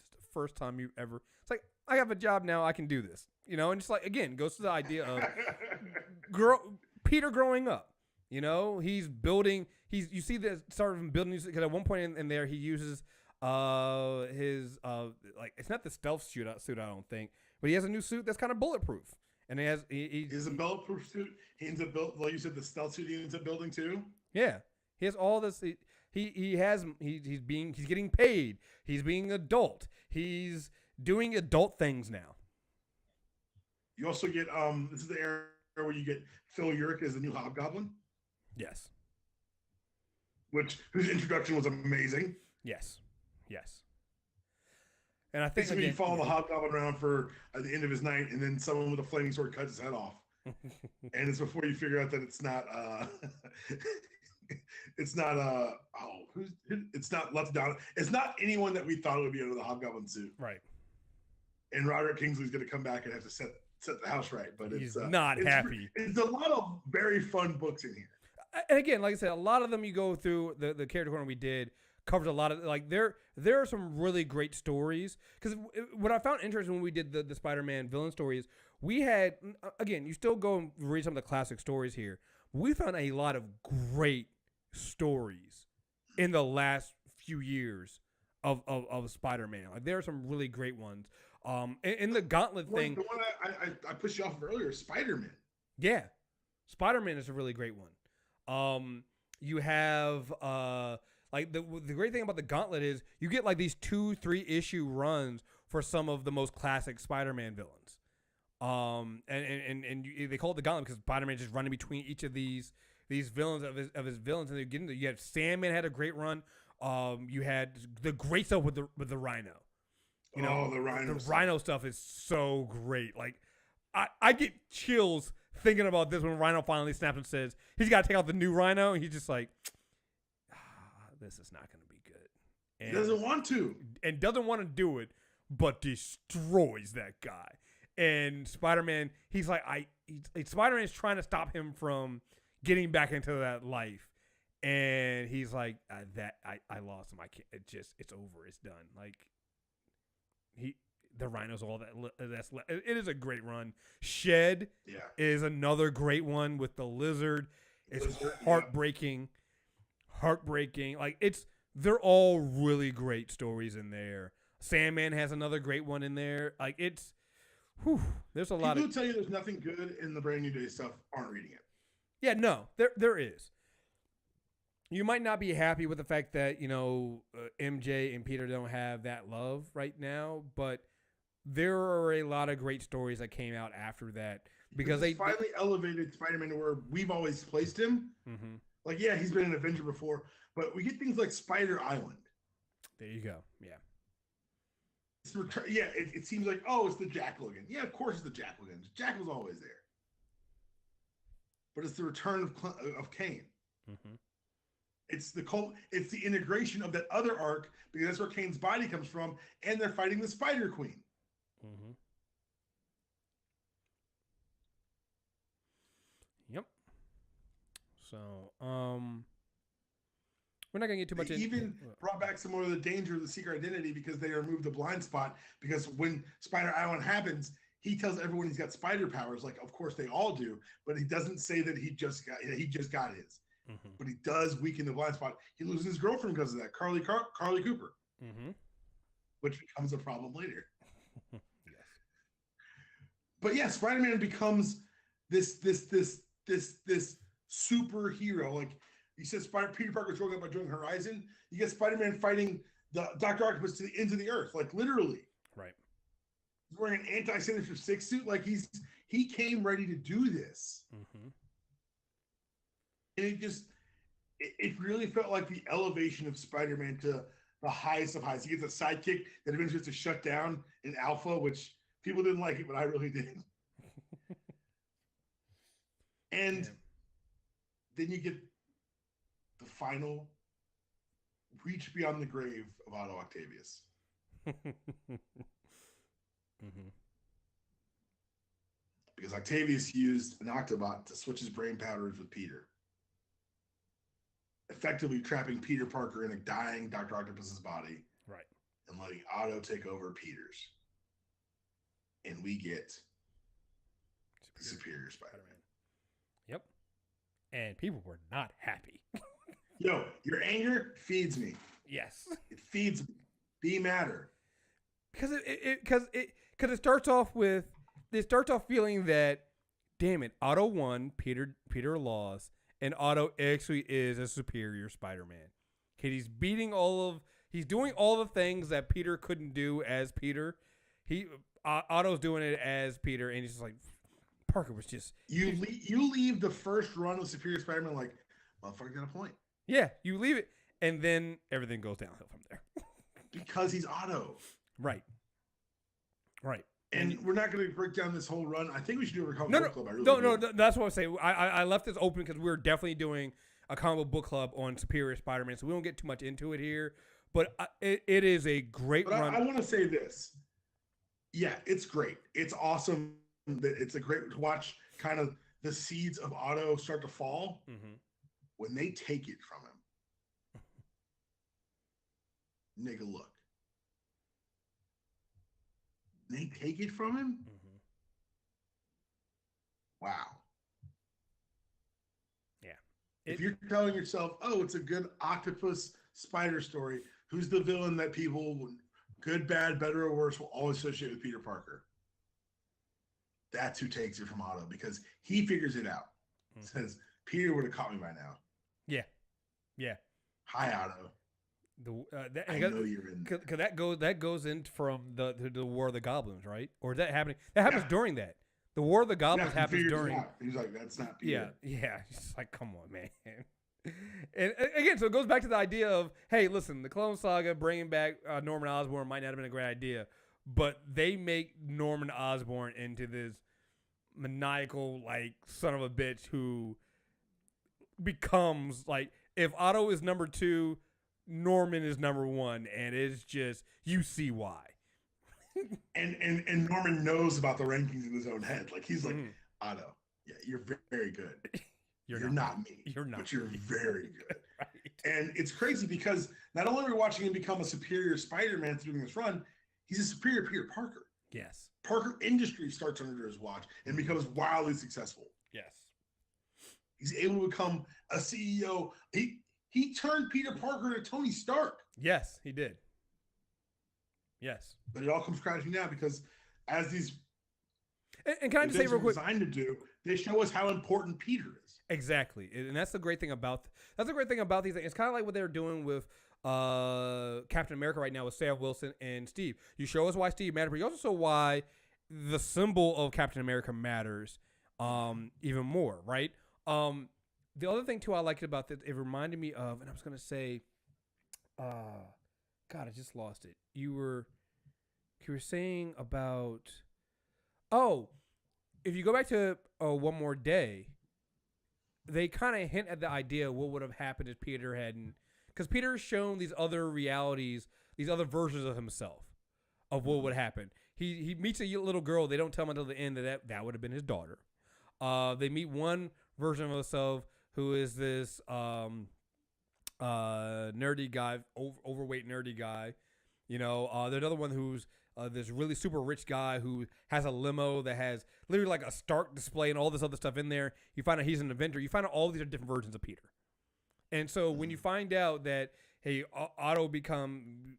Speaker 1: "This is the first time you ever." It's like, I have a job now, I can do this, and just like again goes to the idea of Peter growing up. He's building. You see the start of him building because at one point in there he uses his it's not the stealth suit I don't think, but he has a new suit that's kind of bulletproof. And he has
Speaker 2: a bulletproof suit. He ends up like you said, the stealth suit he ends up building too.
Speaker 1: Yeah, he has all this. He's getting paid. He's being adult. He's doing adult things now.
Speaker 2: You also get this is the era where you get Phil Urich as the new Hobgoblin.
Speaker 1: Yes.
Speaker 2: Whose introduction was amazing.
Speaker 1: Yes. And I think
Speaker 2: you follow the Hobgoblin around for at the end of his night, and then someone with a flaming sword cuts his head off. And it's before you figure out that it's not it's not left down. It's not anyone that we thought it would be under the Hobgoblin suit.
Speaker 1: Right.
Speaker 2: And Roderick Kingsley's going to come back and have to set the house right, but
Speaker 1: he's not happy.
Speaker 2: It's a lot of very fun books in here.
Speaker 1: And again, like I said, a lot of them you go through the character corner we did covers a lot of there are some really great stories because what I found interesting when we did the Spider-Man villain stories, we had again you still go and read some of the classic stories here. We found a lot of great stories in the last few years of Spider-Man. Like there are some really great ones. In the Gauntlet thing,
Speaker 2: the one I pushed you off of earlier, Spider-Man.
Speaker 1: Yeah, Spider-Man is a really great one. You have the great thing about the Gauntlet is you get like these 2-3 issue runs for some of the most classic Spider-Man villains. They call it the Gauntlet because Spider-Man just running between each of these villains of his villains, and they're getting you had Sandman had a great run. You had the great stuff with the Rhino.
Speaker 2: The Rhino.
Speaker 1: The Rhino stuff is so great. Like I get chills thinking about this when Rhino finally snaps and says he's got to take out the new Rhino, and he's just like, this is not going to be good. And
Speaker 2: he doesn't want to.
Speaker 1: And doesn't want to do it, but destroys that guy. And Spider-Man, he's like, Spider-Man is trying to stop him from getting back into that life. And he's like, I lost him. I can't, it's over. It's done. Like, the Rhino's all it is a great run. Shed is another great one with the Lizard. It's heartbreaking. Yeah. Heartbreaking. Like they're all really great stories in there. Sandman has another great one in there. Like it's, whew, there's a lot
Speaker 2: People
Speaker 1: of.
Speaker 2: who tell you there's nothing good in the Brand New Day stuff aren't reading it.
Speaker 1: Yeah, no, there is. You might not be happy with the fact that MJ and Peter don't have that love right now, but there are a lot of great stories that came out after that because they
Speaker 2: finally elevated Spider-Man to where we've always placed him.
Speaker 1: Mm-hmm.
Speaker 2: Like, yeah, he's been an Avenger before, but we get things like Spider Island.
Speaker 1: There you go. Yeah.
Speaker 2: It seems like, oh, it's the Jackal again. Yeah, of course it's the Jackal again. Jackal's always there. But it's the return of Kane.
Speaker 1: Mm-hmm.
Speaker 2: It's the integration of that other arc because that's where Kane's body comes from, and they're fighting the Spider Queen.
Speaker 1: Mm-hmm. Yep. So, we're not gonna get too much.
Speaker 2: They even brought back some more of the danger of the secret identity because they removed the blind spot. Because when Spider Island happens, he tells everyone he's got spider powers. Like, of course they all do, but he doesn't say that he just got his. Mm-hmm. But he does weaken the blind spot. He loses his girlfriend because of that, Carly Cooper,
Speaker 1: mm-hmm.
Speaker 2: which becomes a problem later.
Speaker 1: Yes.
Speaker 2: But yeah, Spider-Man becomes this superhero. Like you said, Peter Parker's growing up by joining Horizon. You get Spider-Man fighting the Dr. Octopus to the ends of the earth, like literally.
Speaker 1: Right.
Speaker 2: He's wearing an anti-Sinister Six suit. Like he came ready to do this.
Speaker 1: Mm-hmm.
Speaker 2: And it really felt like the elevation of Spider-Man to the highest of highs. He gets a sidekick that eventually gets to shut down in Alpha, which people didn't like it, but I really did. And then you get the final reach beyond the grave of Otto Octavius.
Speaker 1: Mm-hmm.
Speaker 2: Because Octavius used an Octobot to switch his brain powders with Peter, effectively trapping Peter Parker in a dying Dr. Octopus's body.
Speaker 1: Right.
Speaker 2: And letting Otto take over Peter's. And we get Superior Spider-Man.
Speaker 1: Yep. And people were not happy.
Speaker 2: Yo, your anger feeds me.
Speaker 1: Yes.
Speaker 2: It feeds me. Be matter.
Speaker 1: Because it starts off feeling that, damn it, Otto won, Peter lost, and Otto actually is a superior Spider-Man. Okay, he's doing all the things that Peter couldn't do as Peter. Otto's doing it as Peter, and he's just like, Parker was just...
Speaker 2: You leave the first run of Superior Spider-Man like, motherfucker got a point.
Speaker 1: Yeah, you leave it, and then everything goes downhill from there.
Speaker 2: Because he's Otto.
Speaker 1: Right.
Speaker 2: And we're not going to break down this whole run. I think we should do a comic book club.
Speaker 1: No, that's what I'm saying. I left this open because we're definitely doing a comic book club on Superior Spider-Man, so we won't get too much into it here. But it is a great run.
Speaker 2: I want to say this. Yeah, it's great. It's awesome. It's a great to watch kind of the seeds of Otto start to fall when they take it from him. Nigga, look. They take it from him? Wow.
Speaker 1: Yeah.
Speaker 2: If you're telling yourself, oh, it's a good octopus spider story, who's the villain that people, good, bad, better, or worse, will always associate with Peter Parker? That's who takes it from Otto because he figures it out. Says, Peter would have caught me by now.
Speaker 1: Yeah.
Speaker 2: Hi, Otto. I know you're in there.
Speaker 1: Because that goes in from the War of the Goblins, right? Or is that happening? That happens during that. The War of the Goblins happens during.
Speaker 2: He's like, that's not Peter.
Speaker 1: Yeah. He's like, come on, man. And again, so it goes back to the idea of, hey, listen, the Clone Saga bringing back Norman Osborn might not have been a great idea, but they make Norman Osborn into this maniacal, like, son of a bitch who becomes, like, if Otto is number 2, Norman is number 1, and it's just, you see why.
Speaker 2: and Norman knows about the rankings in his own head. Like, he's like, Otto, yeah, you're very good. You're not me.
Speaker 1: You're not.
Speaker 2: But you're very good.
Speaker 1: Right.
Speaker 2: And it's crazy because not only are we watching him become a superior Spider-Man through this run, he's a superior Peter Parker.
Speaker 1: Yes. Parker
Speaker 2: Industries starts under his watch and becomes wildly successful.
Speaker 1: Yes.
Speaker 2: He's able to become a CEO. He turned Peter Parker into Tony Stark.
Speaker 1: Yes, he did. Yes.
Speaker 2: But it all comes crashing down because as these
Speaker 1: and can I just say real quick,
Speaker 2: designed to do, they show us how important Peter is.
Speaker 1: Exactly, and that's the great thing about these things. It's kind of like what they're doing with Captain America right now with Sam Wilson and Steve. You show us why Steve matters, but you also show why the symbol of Captain America matters even more, right? The other thing too I liked about this, it reminded me of, and I was gonna say, God, I just lost it. You were saying about, if you go back to One More Day, they kind of hint at the idea of what would have happened if Peter hadn't, because Peter's shown these other realities, these other versions of himself, of what would happen. He meets a little girl. They don't tell him until the end that would have been his daughter. They meet one version of himself who is this nerdy guy, overweight nerdy guy. There's another one who's this really super rich guy who has a limo that has literally like a Stark display and all this other stuff in there. You find out he's an inventor. You find out all these are different versions of Peter. And so when you find out that, hey, Otto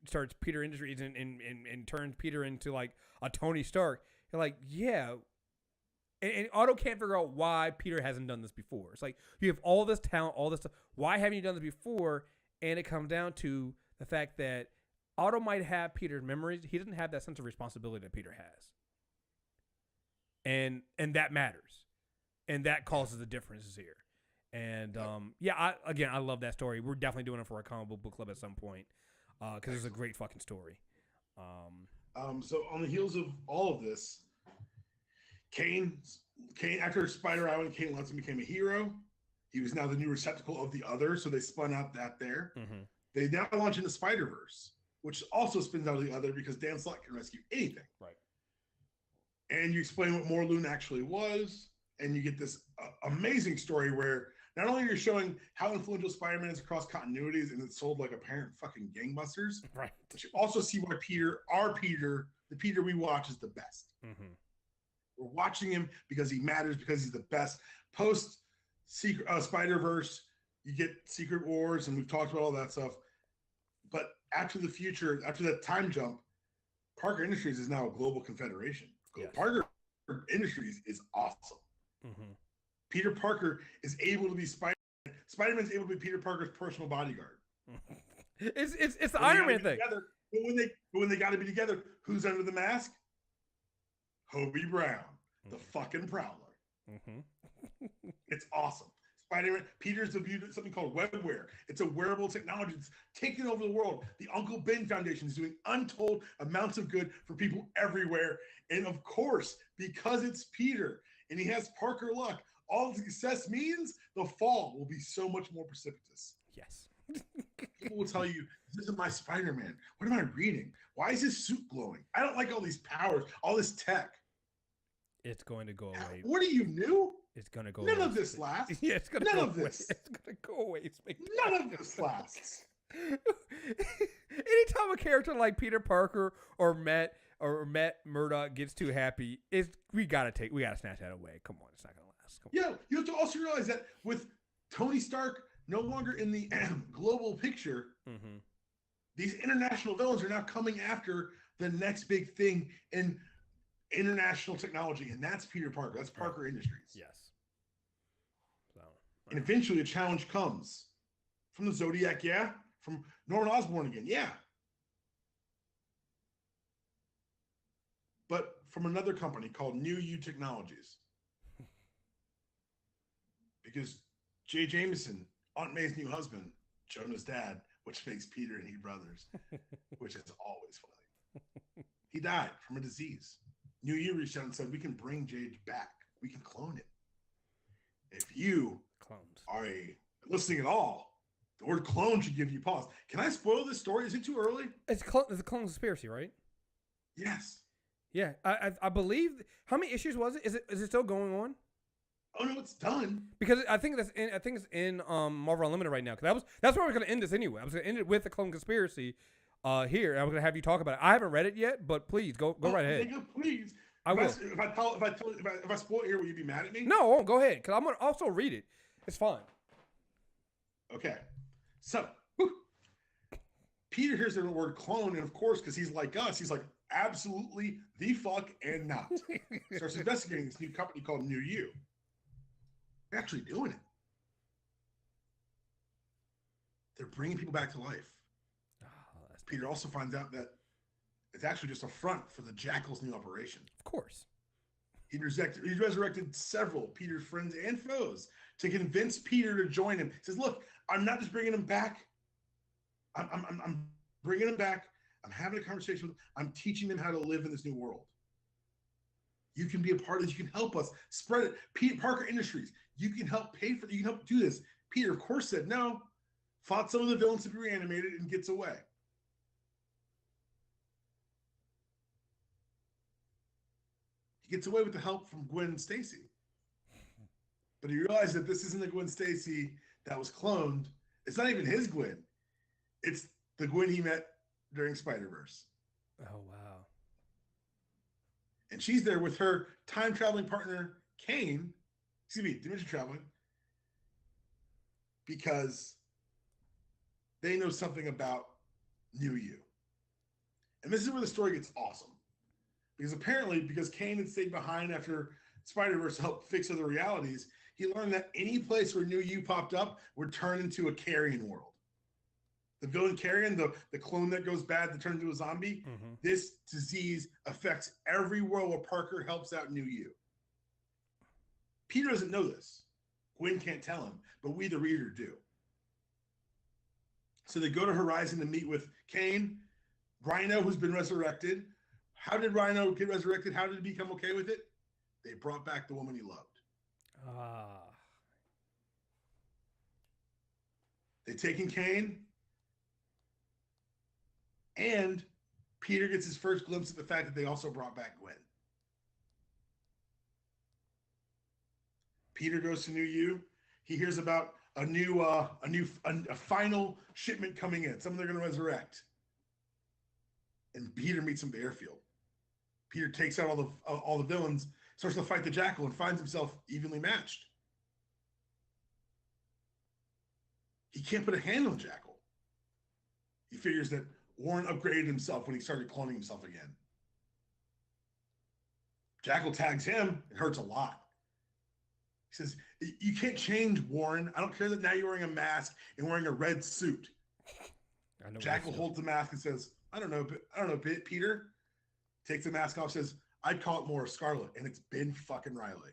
Speaker 1: starts Peter Industries and turns Peter into like a Tony Stark, you're like, yeah. And Otto can't figure out why Peter hasn't done this before. It's like, you have all this talent, all this stuff. Why haven't you done this before? And it comes down to the fact that Otto might have Peter's memories. He doesn't have that sense of responsibility that Peter has. And that matters. And that causes the differences here. And, I love that story. We're definitely doing it for a comic book club at some point because it's a great fucking story.
Speaker 2: So on the heels of all of this, Kane, after Spider Island, Kane Lunson became a hero. He was now the new receptacle of the other, so they spun out that there. Mm-hmm. They now launch into Spider-Verse, which also spins out of the other because Dan Slott can rescue anything.
Speaker 1: Right.
Speaker 2: And you explain what Morlun actually was, and you get this amazing story where not only are you showing how influential Spider-Man is across continuities and it's sold like apparent fucking gangbusters,
Speaker 1: right?
Speaker 2: But you also see why the Peter we watch is the best. Mm-hmm. We're watching him because he matters, because he's the best. Post Spider-Verse, you get Secret Wars, and we've talked about all that stuff. But after that time jump, Parker Industries is now a global confederation. Yes. Parker Industries is awesome. Mm-hmm. Peter Parker is able to be Spider-Man. Spider-Man's able to be Peter Parker's personal bodyguard.
Speaker 1: It's the Iron Man thing.
Speaker 2: But when they got to be together, who's under the mask? Hobie Brown, the fucking Prowler. Mm-hmm. It's awesome. Spider-Man, Peter's debuted something called webware. It's a wearable technology that's taking over the world. The Uncle Ben Foundation is doing untold amounts of good for people everywhere. And of course, because it's Peter and he has Parker luck, all the success means the fall will be so much more precipitous.
Speaker 1: Yes.
Speaker 2: People will tell you, this is my Spider-Man. What am I reading? Why is his suit glowing? I don't like all these powers, all this tech.
Speaker 1: It's going to go away.
Speaker 2: What are you new?
Speaker 1: It's going to go
Speaker 2: None
Speaker 1: away.
Speaker 2: of this lasts.
Speaker 1: Yeah, it's going to
Speaker 2: None
Speaker 1: go
Speaker 2: of
Speaker 1: away.
Speaker 2: this.
Speaker 1: It's going to go away.
Speaker 2: None of this lasts.
Speaker 1: Anytime a character like Peter Parker or Matt Murdock gets too happy, we gotta snatch that away. Come on, it's not gonna last.
Speaker 2: Yeah, you have to also realize that with Tony Stark no longer in the global picture, mm-hmm. These international villains are now coming after the next big thing in international technology, and that's Peter Parker. That's Parker Industries.
Speaker 1: Yes. So,
Speaker 2: and eventually a challenge comes from the Zodiac, yeah. From Norman Osborn again, yeah. But from another company called New U Technologies. Because Jay Jameson, Aunt May's new husband, Jonah's dad, which makes Peter and he brothers, which is always funny. He died from a disease. New U reached out and said, we can bring Jade back. We can clone it. If you are listening at all, the word clone should give you pause. Can I spoil this story? Is it too early?
Speaker 1: It's a clone conspiracy, right?
Speaker 2: Yes.
Speaker 1: Yeah, I believe. How many issues was it? Is it still going on?
Speaker 2: Oh no, it's done.
Speaker 1: Because I think it's in Marvel Unlimited right now. Because that's where I was going to end this anyway. I was going to end it with the clone conspiracy here. I was going to have you talk about it. I haven't read it yet, but please go right ahead.
Speaker 2: Nigga, please.
Speaker 1: I will.
Speaker 2: If I spoil it here, will you be mad at me?
Speaker 1: No, I won't. Go ahead. Because I'm going to also read it. It's fine.
Speaker 2: Okay. So, Peter hears the word clone, and of course, because he's like us, he's like, absolutely the fuck and not. Starts investigating this new company called New You. They're actually doing it. They're bringing people back to life. Oh, Peter also finds out that it's actually just a front for the Jackal's new operation.
Speaker 1: Of course.
Speaker 2: He resurrected several Peter's friends and foes to convince Peter to join him. He says, look, I'm not just bringing him back. I'm bringing him back. I'm having a conversation with them. I'm teaching them how to live in this new world. You can be a part of this. You can help us spread it. Peter Parker Industries, you can help pay for it. You can help do this. Peter, of course, said no. Fought some of the villains to be reanimated and gets away. He gets away with the help from Gwen Stacy. But he realized that this isn't the Gwen Stacy that was cloned. It's not even his Gwen. It's the Gwen he met during Spider-Verse.
Speaker 1: Oh, wow.
Speaker 2: And she's there with her time-traveling partner, Kane. Excuse me, dimension traveling. Because they know something about New You. And this is where the story gets awesome. Because apparently, because Kane had stayed behind after Spider-Verse helped fix other realities, he learned that any place where New You popped up would turn into a carrion world. The villain carrion, the clone that goes bad that turns into a zombie, this disease affects every world where Parker helps out New You. Peter doesn't know this. Gwen can't tell him, but we, the reader, do. So they go to Horizon to meet with Kane, Rhino, who's been resurrected. How did Rhino get resurrected? How did he become okay with it? They brought back the woman he loved. They've taken Kane, and Peter gets his first glimpse of the fact that they also brought back Gwen. Peter goes to New You. He hears about a final shipment coming in. Something they're going to resurrect. And Peter meets him at the airfield. Peter takes out all the villains, starts to fight the Jackal, and finds himself evenly matched. He can't put a hand on Jackal. He figures that Warren upgraded himself when he started cloning himself again. Jackal tags him. It hurts a lot. He says, you can't change, Warren. I don't care that now you're wearing a mask and wearing a red suit. Jackal holds the mask and says, I don't know, Peter. Takes the mask off, says, I'd call it more Scarlet, and it's Ben fucking Reilly.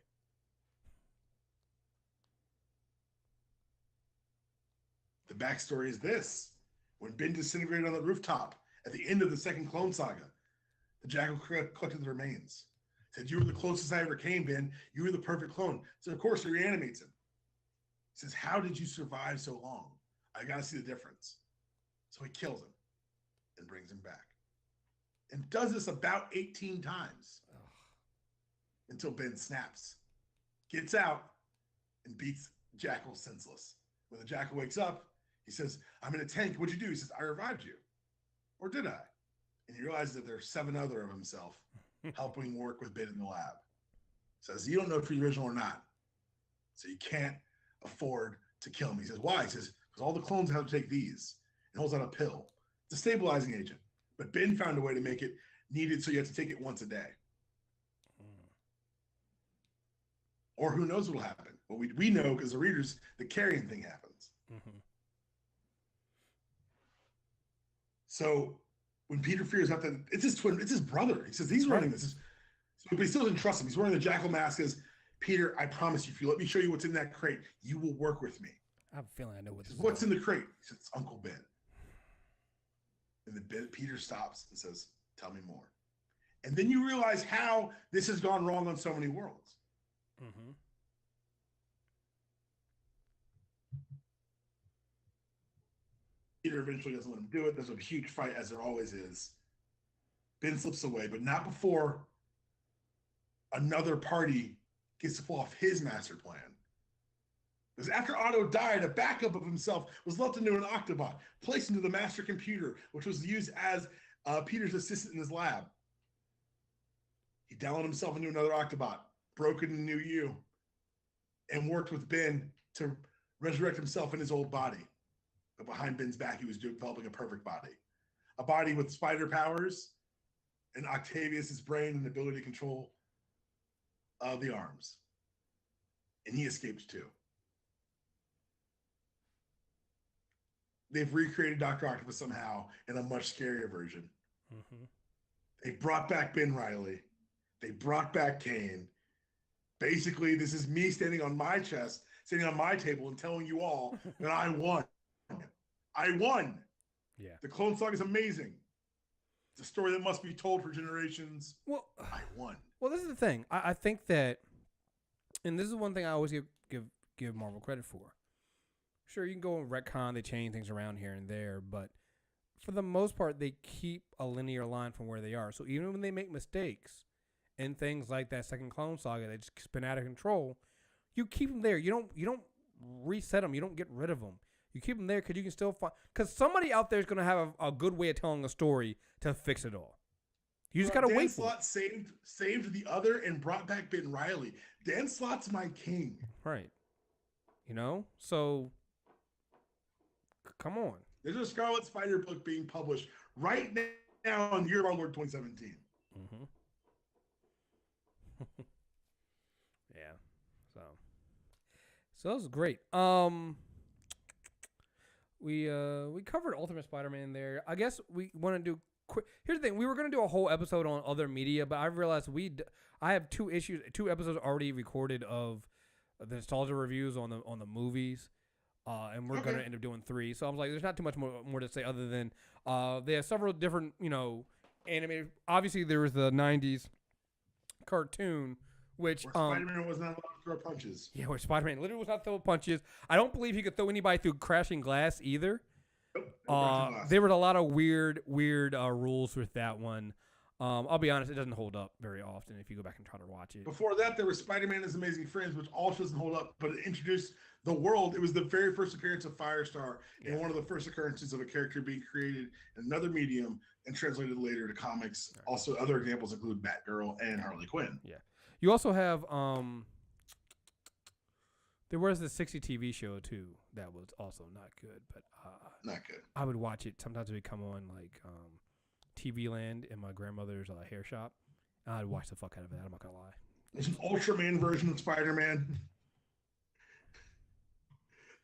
Speaker 2: The backstory is this. When Ben disintegrated on the rooftop at the end of the second Clone Saga, the Jackal collected the remains. Said, you were the closest I ever came, Ben. You were the perfect clone. So, of course, he reanimates him. Says, how did you survive so long? I got to see the difference. So he kills him and brings him back. And does this about 18 times until Ben snaps, gets out, and beats Jackal senseless. When the Jackal wakes up, he says, I'm in a tank. What'd you do? He says, I revived you. Or did I? And he realizes that there's 7 other of himself helping work with Ben in the lab. Says, you don't know if you're the original or not. So you can't afford to kill him. He says, why? He says, because all the clones have to take these. And holds out a pill. It's a stabilizing agent. But Ben found a way to make it needed so you have to take it once a day. Or who knows what'll happen. Well, we know because the readers, the carrying thing happens. So when Peter figures out that it's his twin, it's his brother. He says, he's running this. But he still doesn't trust him. He's wearing the Jackal mask. Says, Peter, I promise you, if you let me show you what's in that crate, you will work with me.
Speaker 1: I have a feeling I know
Speaker 2: what's in the crate. He says, it's Uncle Ben. And then Peter stops and says, tell me more. And then you realize how this has gone wrong on so many worlds. Peter eventually doesn't let him do it. There's a huge fight, as there always is. Ben slips away, but not before another party gets to pull off his master plan. Because after Otto died, a backup of himself was left into an Octobot, placed into the master computer, which was used as Peter's assistant in his lab. He downloaded himself into another Octobot, broke into New You, and worked with Ben to resurrect himself in his old body. But behind Ben's back, he was developing a perfect body. a body with spider powers, and Octavius's brain and ability to control the arms. And he escapes too. They've recreated Dr. Octopus somehow in a much scarier version. Mm-hmm. They brought back Ben Reilly. They brought back Kane. Basically, this is me standing on my chest, sitting on my table, and telling you all that I won. I won.
Speaker 1: Yeah.
Speaker 2: The Clone Saga is amazing. It's a story that must be told for generations.
Speaker 1: Well,
Speaker 2: I won.
Speaker 1: Well, this is the thing. I think that, and this is one thing I always give Marvel credit for. Sure, you can go and retcon, they change things around here and there, but for the most part, they keep a linear line from where they are. So even when they make mistakes and things like that second Clone Saga, they just spin out of control, you keep them there. You don't reset them. You don't get rid of them. You keep them there because you can still find, because somebody out there is going to have a good way of telling a story to fix it all. You just got to wait for it.
Speaker 2: Dan Slott saved the other and brought back Ben Reilly. Dan Slott's my king.
Speaker 1: Right. You know? So, come on.
Speaker 2: There's a Scarlet Spider book being published right now on Year of Our Lord 2017.
Speaker 1: Mm-hmm. Yeah. So that was great. We covered Ultimate Spider-Man there. I guess we want to do quick. Here's the thing: we were going to do a whole episode on other media, but I realized I have two episodes already recorded of the nostalgia reviews on the movies, and we're going to end up doing 3. So I was like, there's not too much more to say other than they have several different animated. Obviously, there was the '90s cartoon. Which
Speaker 2: Spider-Man was not allowed to throw punches.
Speaker 1: Yeah, where Spider-Man literally was not throwing punches. I don't believe he could throw anybody through crashing glass either. Nope, there were a lot of weird rules with that one. I'll be honest, it doesn't hold up very often if you go back and try to watch it.
Speaker 2: Before that, there was Spider-Man and His Amazing Friends, which also doesn't hold up, but it introduced the world. It was the very first appearance of Firestar and one of the first occurrences of a character being created in another medium and translated later to comics. Right. Also, other examples include Batgirl and Harley Quinn.
Speaker 1: Yeah. You also have there was the 60 TV show too that was also not good, but
Speaker 2: not good.
Speaker 1: I would watch it sometimes. It would come on like TV Land in my grandmother's hair shop. I'd watch the fuck out of it. I'm not gonna lie.
Speaker 2: There's an Ultraman version of Spider-Man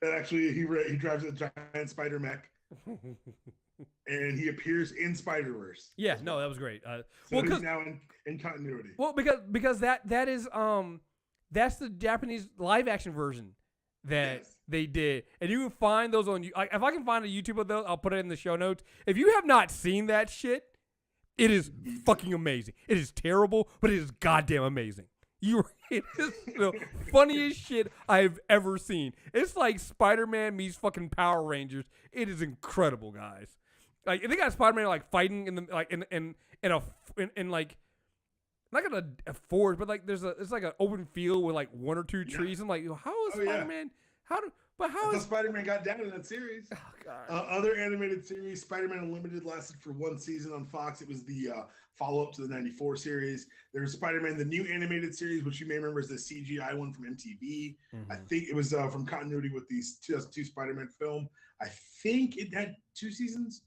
Speaker 2: that actually he drives a giant spider mech. And he appears in Spider-Verse.
Speaker 1: Yeah, no, that was great.
Speaker 2: So he's now in continuity.
Speaker 1: Well, because that is that's the Japanese live action version that they did, and you can find those on. If I can find a YouTube of those, I'll put it in the show notes. If you have not seen that shit, it is fucking amazing. It is terrible, but it is goddamn amazing. It is the funniest shit I've ever seen. It's like Spider-Man meets fucking Power Rangers. It is incredible, guys. Like they got Spider-Man like fighting in like not in a forest, but like it's like an open field with like 1 or 2 trees. I'm like, how is Spider-Man?
Speaker 2: That's how Spider-Man got down in that series.
Speaker 1: Oh god.
Speaker 2: Other animated series, Spider-Man Unlimited lasted for 1 season on Fox. It was the follow-up to the '94 series. There was Spider-Man, the new animated series, which you may remember is the CGI one from MTV. Mm-hmm. I think it was from continuity with the 2002 Spider-Man film. I think it had 2 seasons.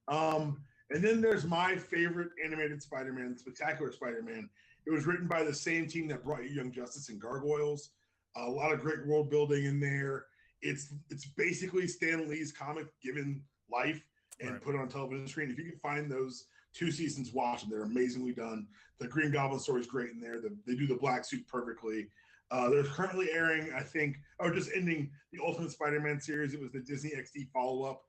Speaker 2: And then there's my favorite animated Spider-Man, Spectacular Spider-Man. It was written by the same team that brought you Young Justice and Gargoyles. A lot of great world building in there. It's basically Stan Lee's comic given life and put on television screen. If you can find those 2 seasons, watch them. They're amazingly done. The Green Goblin story is great in there. They do the black suit perfectly. They're currently airing, I think, just ending the Ultimate Spider-Man series. It was the Disney XD follow-up.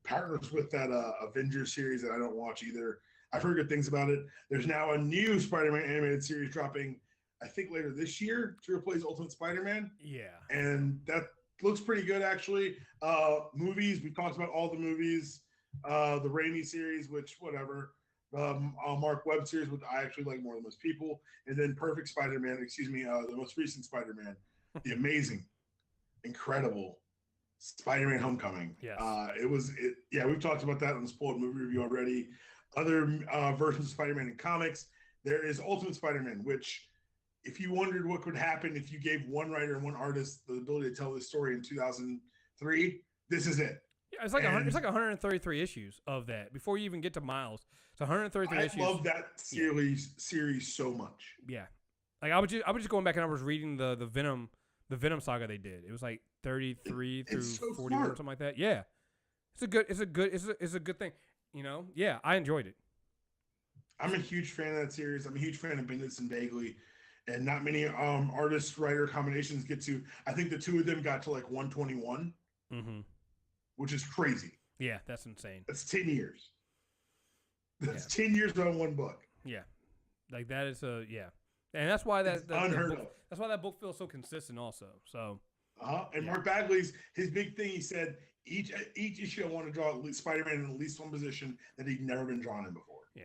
Speaker 2: Partners with that Avengers series that I don't watch either. I've heard good things about it. There's now a new Spider-Man animated series dropping, I think, later this year to replace Ultimate Spider-Man.
Speaker 1: Yeah.
Speaker 2: And that looks pretty good, actually. Movies, we talked about all the movies. The Raimi series, which, whatever. Mark Webb series, which I actually like more than most people. And then Perfect Spider-Man, the most recent Spider-Man. The amazing, incredible Spider-Man Homecoming.
Speaker 1: Yes.
Speaker 2: We've talked about that on the spoiled movie review already. Other versions of Spider-Man in comics. There is Ultimate Spider-Man, which, if you wondered what could happen if you gave one writer and one artist the ability to tell this story in 2003, this is it.
Speaker 1: Yeah, it's like it's like 133 issues of that before you even get to Miles. It's 133 issues.
Speaker 2: I love that series so much.
Speaker 1: Yeah, like I was just going back and I was reading the Venom saga they did. It was like 33 through 41 or something like that. Yeah, it's a good thing. You know, yeah, I enjoyed it.
Speaker 2: I'm a huge fan of that series. I'm a huge fan of Bendis and Bagley, and not many artist writer combinations get to. I think the two of them got to like 121, which is crazy.
Speaker 1: Yeah, that's insane.
Speaker 2: That's 10 years. That's 10 years on one book.
Speaker 1: Yeah, like that is and that's why that's
Speaker 2: unheard of.
Speaker 1: That's why that book feels so consistent, also. So,
Speaker 2: and Mark Bagley's his big thing. He said each issue I want to draw Spider-Man in at least one position that he'd never been drawn in before.
Speaker 1: Yeah,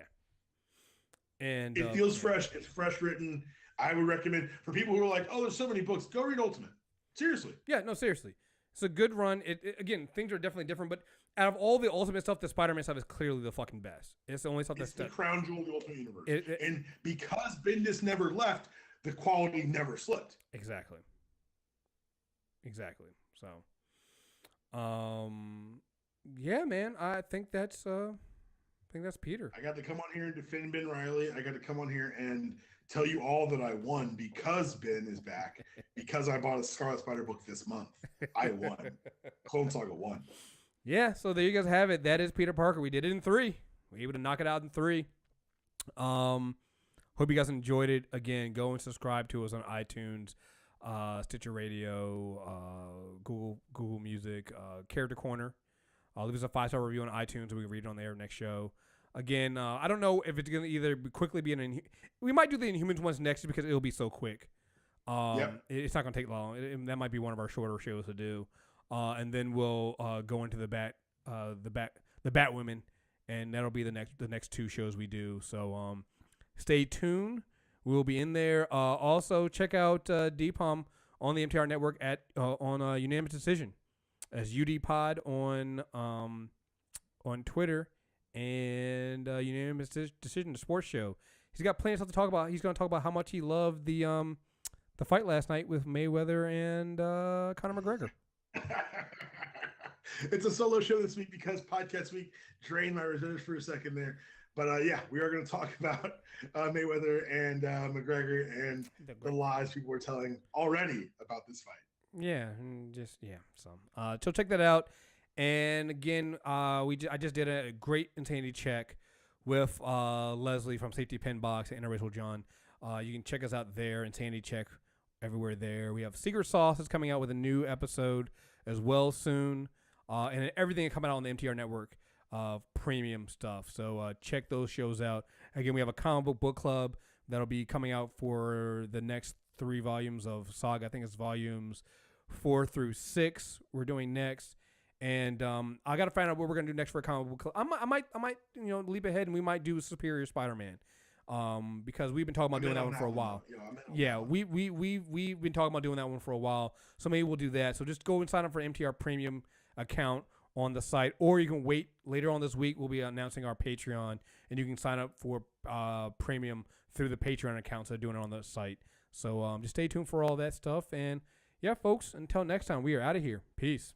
Speaker 1: and
Speaker 2: it feels fresh. It's fresh written. I would recommend for people who are like, oh, there's so many books. Go read Ultimate. Seriously.
Speaker 1: Yeah, no, seriously. It's a good run. Again, things are definitely different, but out of all the Ultimate stuff, the Spider-Man stuff is clearly the fucking best. It's the only stuff that's
Speaker 2: the crown jewel of the Ultimate Universe. And because Bendis never left, the quality never slipped.
Speaker 1: Exactly. So, yeah, man, I think that's Peter.
Speaker 2: I got to come on here and defend Ben Reilly. I got to come on here and tell you all that I won because Ben is back. Because I bought a Scarlet Spider book this month. I won. Clone Saga won.
Speaker 1: Yeah, so there you guys have it. That is Peter Parker. We did it in 3. We were able to knock it out in 3. Hope you guys enjoyed it. Again, go and subscribe to us on iTunes, Stitcher Radio, Google Music, Character Corner. Leave us a 5-star review on iTunes, and we can read it on the air next show. Again, I don't know if it's going to either quickly be we might do the Inhumans ones next because it'll be so quick. It's not going to take long. That might be one of our shorter shows to do. And then we'll go into the Batwomen, and that'll be the next 2 shows we do. So stay tuned. We'll be in there. Also, check out DPOM on the MTR Network on Unanimous Decision as UDPod on Twitter, and Unanimous Decision, the sports show. He's got plenty of stuff to talk about. He's going to talk about how much he loved the fight last night with Mayweather and Conor McGregor.
Speaker 2: It's a solo show this week because podcast week drained my reserves for a second there. But yeah, we are going to talk about Mayweather and McGregor and the lies people were telling already about this fight.
Speaker 1: Yeah, so check that out. And again, I just did a great insanity check with Leslie from Safety Pen Box and Interracial John. You can check us out there, Insanity Check, everywhere there. We have Secret Sauce is coming out with a new episode as well soon, and everything coming out on the MTR Network of premium stuff. So check those shows out. Again, we have a comic book club that'll be coming out for the next 3 volumes of Saga. I think it's volumes 4 through 6 we're doing next. And I got to find out what we're going to do next for a comic book club. I might leap ahead and we might do Superior Spider-Man. Because we've been talking about doing that one for a while. Yeah, we've been talking about doing that one for a while. So maybe we'll do that. So just go and sign up for MTR Premium account on the site, or you can wait later on this week. We'll be announcing our Patreon, and you can sign up for Premium through the Patreon account. So doing it on the site. So just stay tuned for all that stuff. And yeah, folks, until next time, we are out of here. Peace.